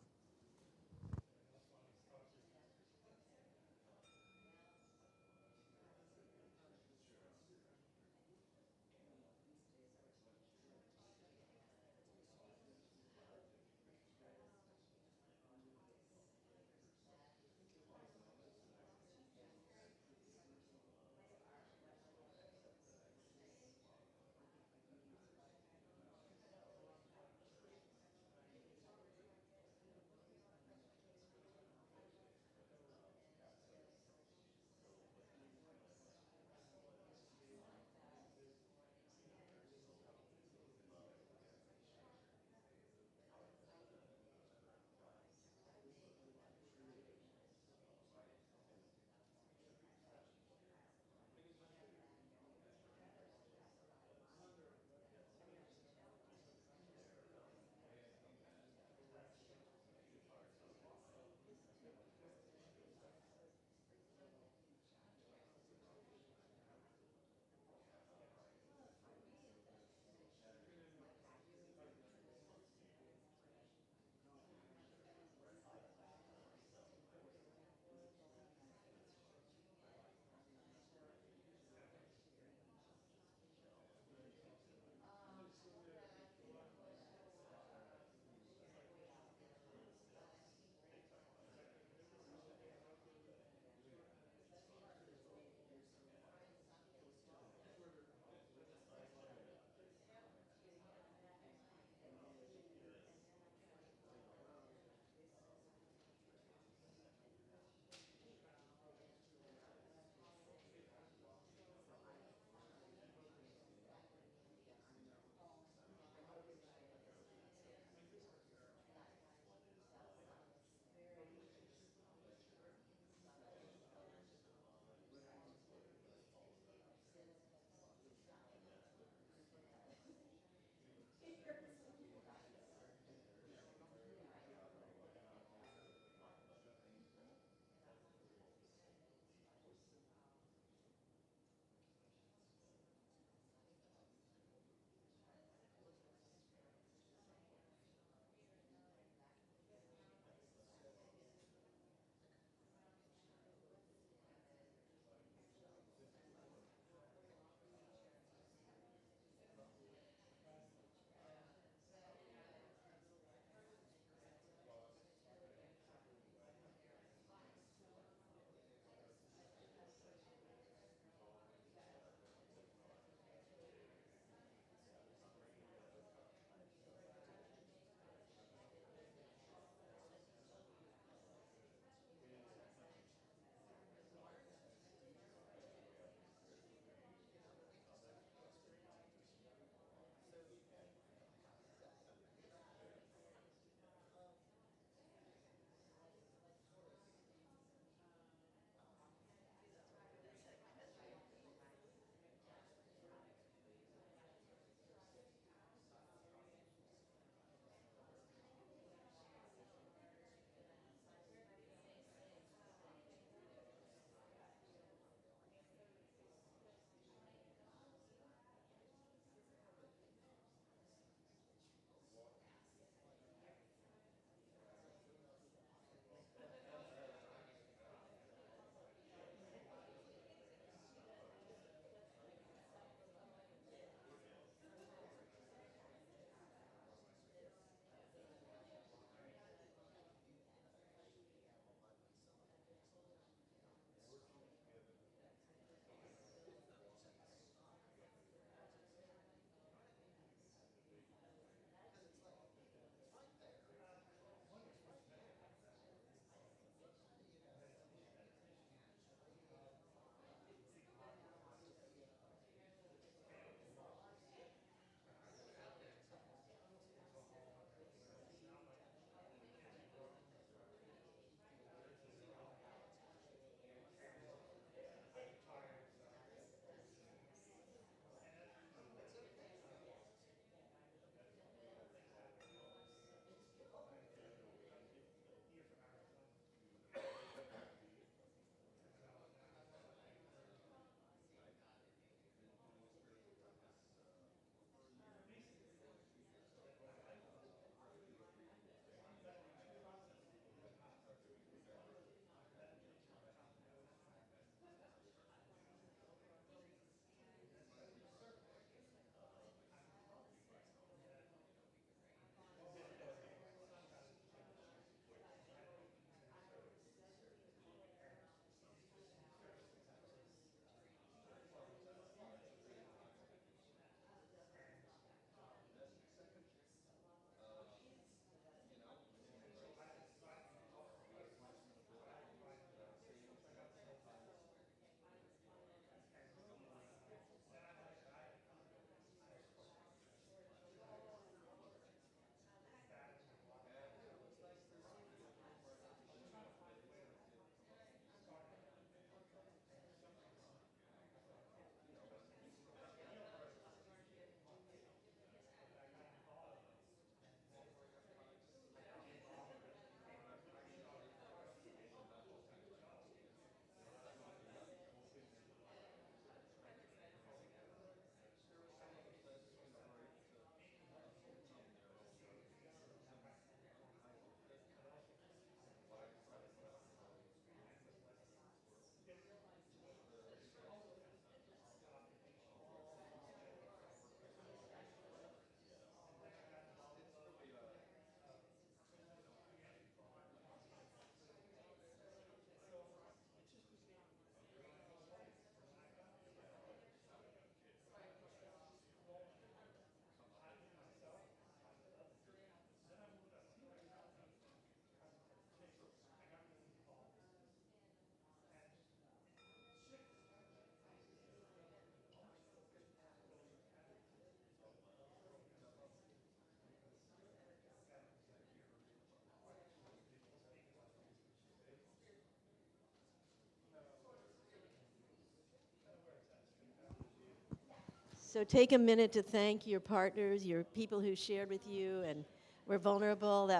So take a minute to thank your partners, your people who shared with you and were vulnerable.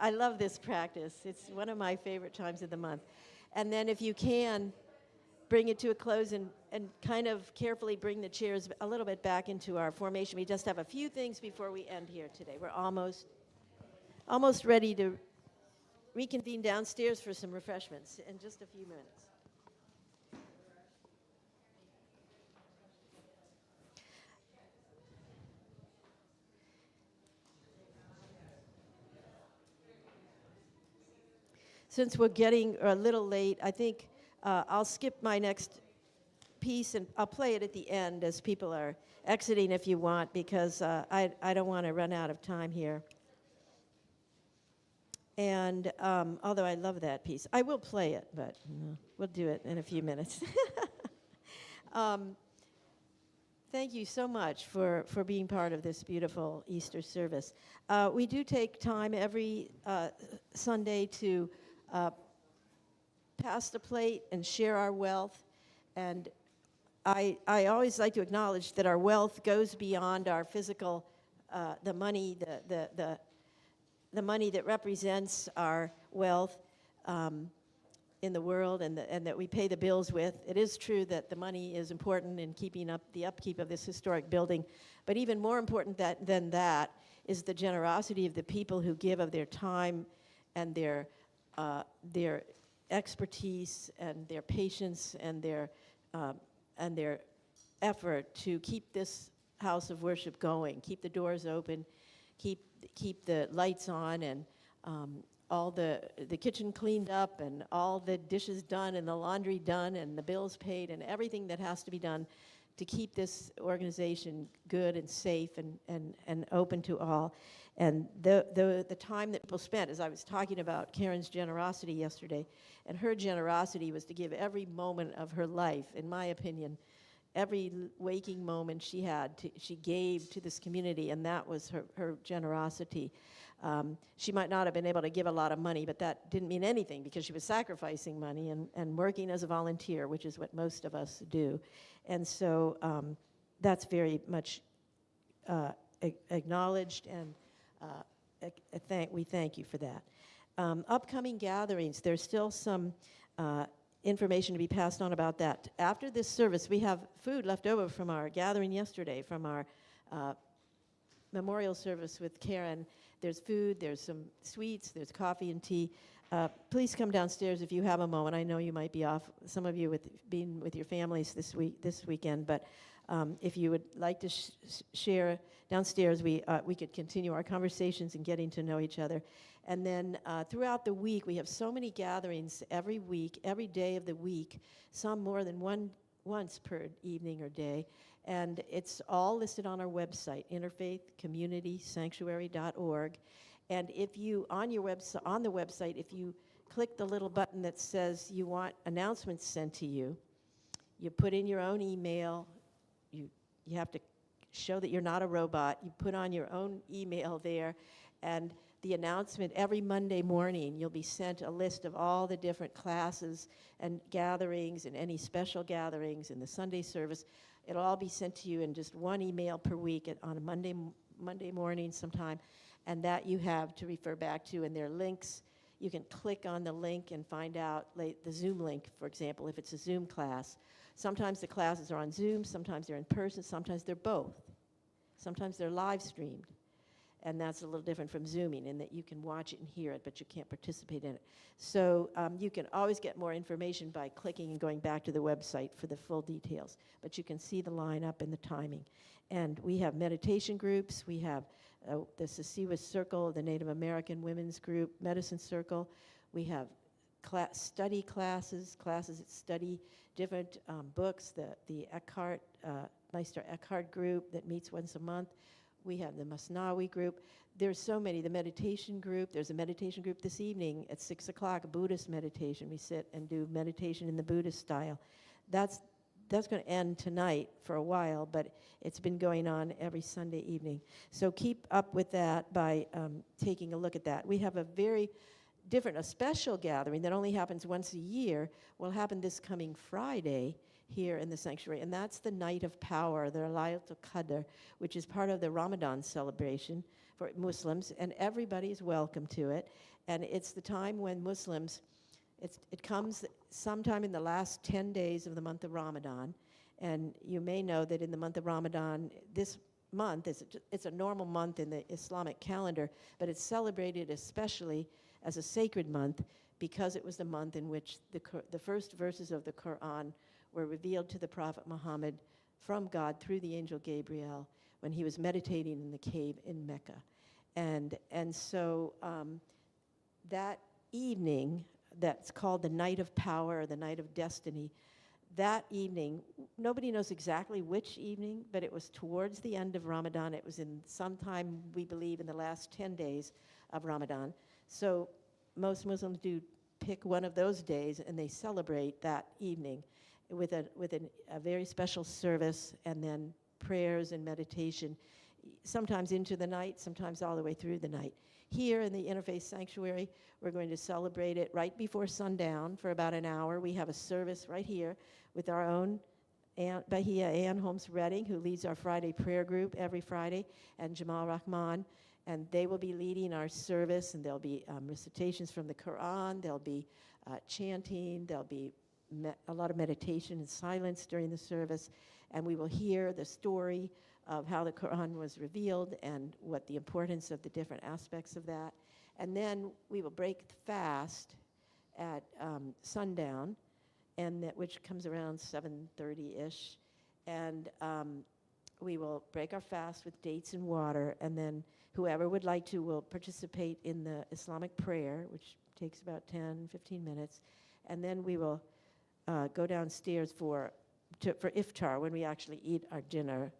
I love this practice. It's one of my favorite times of the month. And then if you can, bring it to a close and kind of carefully bring the chairs a little bit back into our formation. We just have a few things before we end here today. We're almost ready to reconvene downstairs for some refreshments in just a few minutes. Since we're getting a little late, I think I'll skip my next piece and I'll play it at the end as people are exiting if you want, because I don't want to run out of time here. And although I love that piece, I will play it, but we'll do it in a few minutes. Thank you so much for being part of this beautiful Easter service. We do take time every Sunday to pass the plate and share our wealth. And I always like to acknowledge that our wealth goes beyond our physical, the money that represents our wealth in the world and that we pay the bills with. It is true that the money is important in keeping up the upkeep of this historic building, but even more important than that is the generosity of the people who give of their time and their expertise and their patience and their effort to keep this house of worship going, keep the doors open, keep the lights on, and all the kitchen cleaned up, and all the dishes done, and the laundry done, and the bills paid, and everything that has to be done to keep this organization good and safe and open to all. And the time that people spent, as I was talking about Karen's generosity yesterday, and her generosity was to give every moment of her life, in my opinion, every waking moment she had, she gave to this community, and that was her generosity. She might not have been able to give a lot of money, but that didn't mean anything because she was sacrificing money and working as a volunteer, which is what most of us do. And so that's very much acknowledged, and we thank you for that. Upcoming gatherings, there's still some information to be passed on about that. After this service, we have food left over from our gathering yesterday, from our memorial service with Karen. There's food, there's some sweets, there's coffee and tea. Please come downstairs if you have a moment. I know you might be off, some of you being with your families this weekend, but if you would like to share downstairs, we could continue our conversations and getting to know each other. And then throughout the week, we have so many gatherings every week, every day of the week, some more than once per evening or day. And it's all listed on our website, interfaithcommunitysanctuary.org. And if you, on the website, if you click the little button that says you want announcements sent to you, you put in your own email. You have to show that you're not a robot. You put on your own email there, and the announcement every Monday morning, you'll be sent a list of all the different classes and gatherings and any special gatherings in the Sunday service. It'll all be sent to you in just one email per week on a Monday morning sometime, and that you have to refer back to. And there are links. You can click on the link and find out the Zoom link, for example, if it's a Zoom class. Sometimes the classes are on Zoom, sometimes they're in person, sometimes they're both. Sometimes they're live streamed. And that's a little different from Zooming in that you can watch it and hear it, but you can't participate in it. So you can always get more information by clicking and going back to the website for the full details. But you can see the lineup and the timing. And we have meditation groups. We have the Sisiwa Circle, the Native American Women's Group, Medicine Circle. We have study classes that study different books, the Eckhart, Meister Eckhart group that meets once a month. We have the Masnawi group. There's so many. The meditation group. There's a meditation group this evening at 6 o'clock, a Buddhist meditation. We sit and do meditation in the Buddhist style. That's going to end tonight for a while, but it's been going on every Sunday evening. So keep up with that by taking a look at that. We have a very different, a special gathering that only happens once a year. Will happen this coming Friday here in the sanctuary, and that's the Night of Power, the Laylatul Qadr, which is part of the Ramadan celebration for Muslims, and everybody is welcome to it. And it's the time when Muslims, it comes sometime in the last 10 days of the month of Ramadan, and you may know that in the month of Ramadan, this month, it's a normal month in the Islamic calendar, but it's celebrated especially as a sacred month because it was the month in which the first verses of the Quran were revealed to the Prophet Muhammad from God through the angel Gabriel when he was meditating in the cave in Mecca. And so that evening, that's called the Night of Power or the Night of Destiny, that evening, nobody knows exactly which evening, but it was towards the end of Ramadan. It was in sometime, we believe, in the last 10 days of Ramadan. So most Muslims do pick one of those days, and they celebrate that evening with a very special service, and then prayers and meditation, sometimes into the night, sometimes all the way through the night. Here in the Interfaith Sanctuary, we're going to celebrate it right before sundown for about an hour. We have a service right here with our own Bahia Ann Holmes Redding, who leads our Friday prayer group every Friday, and Jamal Rahman, and they will be leading our service, and there'll be recitations from the Quran, there'll be chanting, there'll be a lot of meditation and silence during the service, and we will hear the story of how the Quran was revealed and what the importance of the different aspects of that. And then we will break the fast at sundown, and which comes around 7:30-ish. And we will break our fast with dates and water, and then whoever would like to will participate in the Islamic prayer, which takes about 10, 15 minutes. And then we will go downstairs for iftar, when we actually eat our dinner,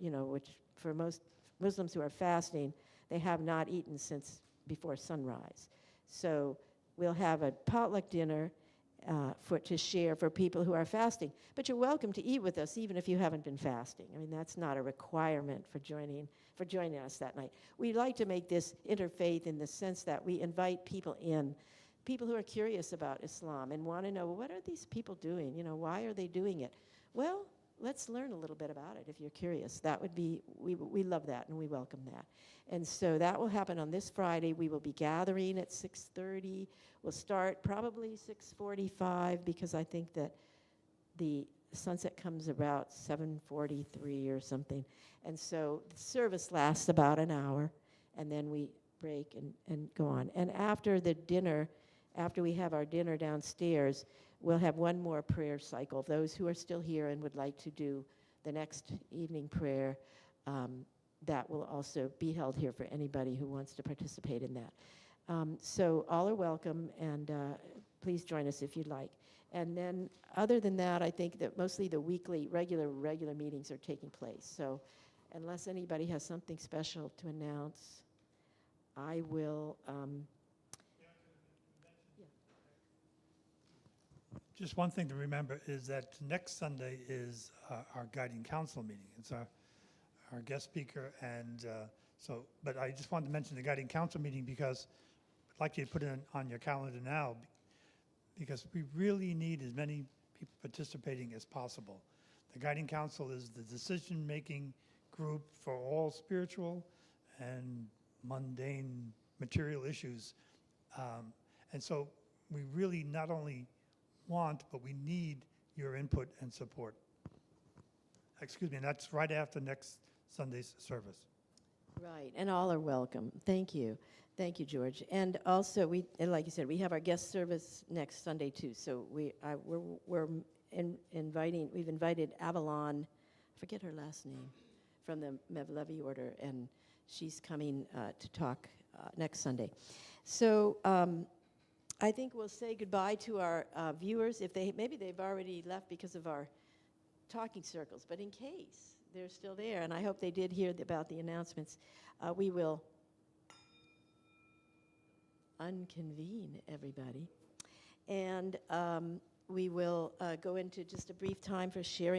which for most Muslims who are fasting, they have not eaten since before sunrise. So we'll have a potluck dinner to share for people who are fasting. But you're welcome to eat with us even if you haven't been fasting. I mean, that's not a requirement for joining us that night. We like to make this interfaith in the sense that we invite people in, people who are curious about Islam and want to know, well, what are these people doing? Why are they doing it? Well, let's learn a little bit about it if you're curious. That would be, we love that and we welcome that. And so that will happen on this Friday. We will be gathering at 6:30. We'll start probably 6:45 because I think that the sunset comes about 7:43 or something. And so the service lasts about an hour, and then we break and go on. And after the dinner, after we have our dinner downstairs, we'll have one more prayer cycle. Those who are still here and would like to do the next evening prayer, that will also be held here for anybody who wants to participate in that. So all are welcome, and please join us if you'd like. And then other than that, I think that mostly the weekly, regular meetings are taking place. So unless anybody has something special to announce, I will... Just one thing to remember is that next Sunday is our guiding council meeting. It's our guest speaker, and but I just wanted to mention the guiding council meeting because I'd like you to put it on your calendar now, because we really need as many people participating as possible. The guiding council is the decision-making group for all spiritual and mundane material issues. And so we really not only want, but we need your input and support. Excuse me, and that's right after next Sunday's service. Right, and all are welcome. Thank you. Thank you, George. And also, like you said, we have our guest service next Sunday too. So we've invited Avalon, I forget her last name, from the Mevlevi order, and she's coming to talk next Sunday. So I think we'll say goodbye to our viewers. Maybe they've already left because of our talking circles, but in case they're still there, and I hope they did hear about the announcements, we will unconvene everybody, and we will go into just a brief time for sharing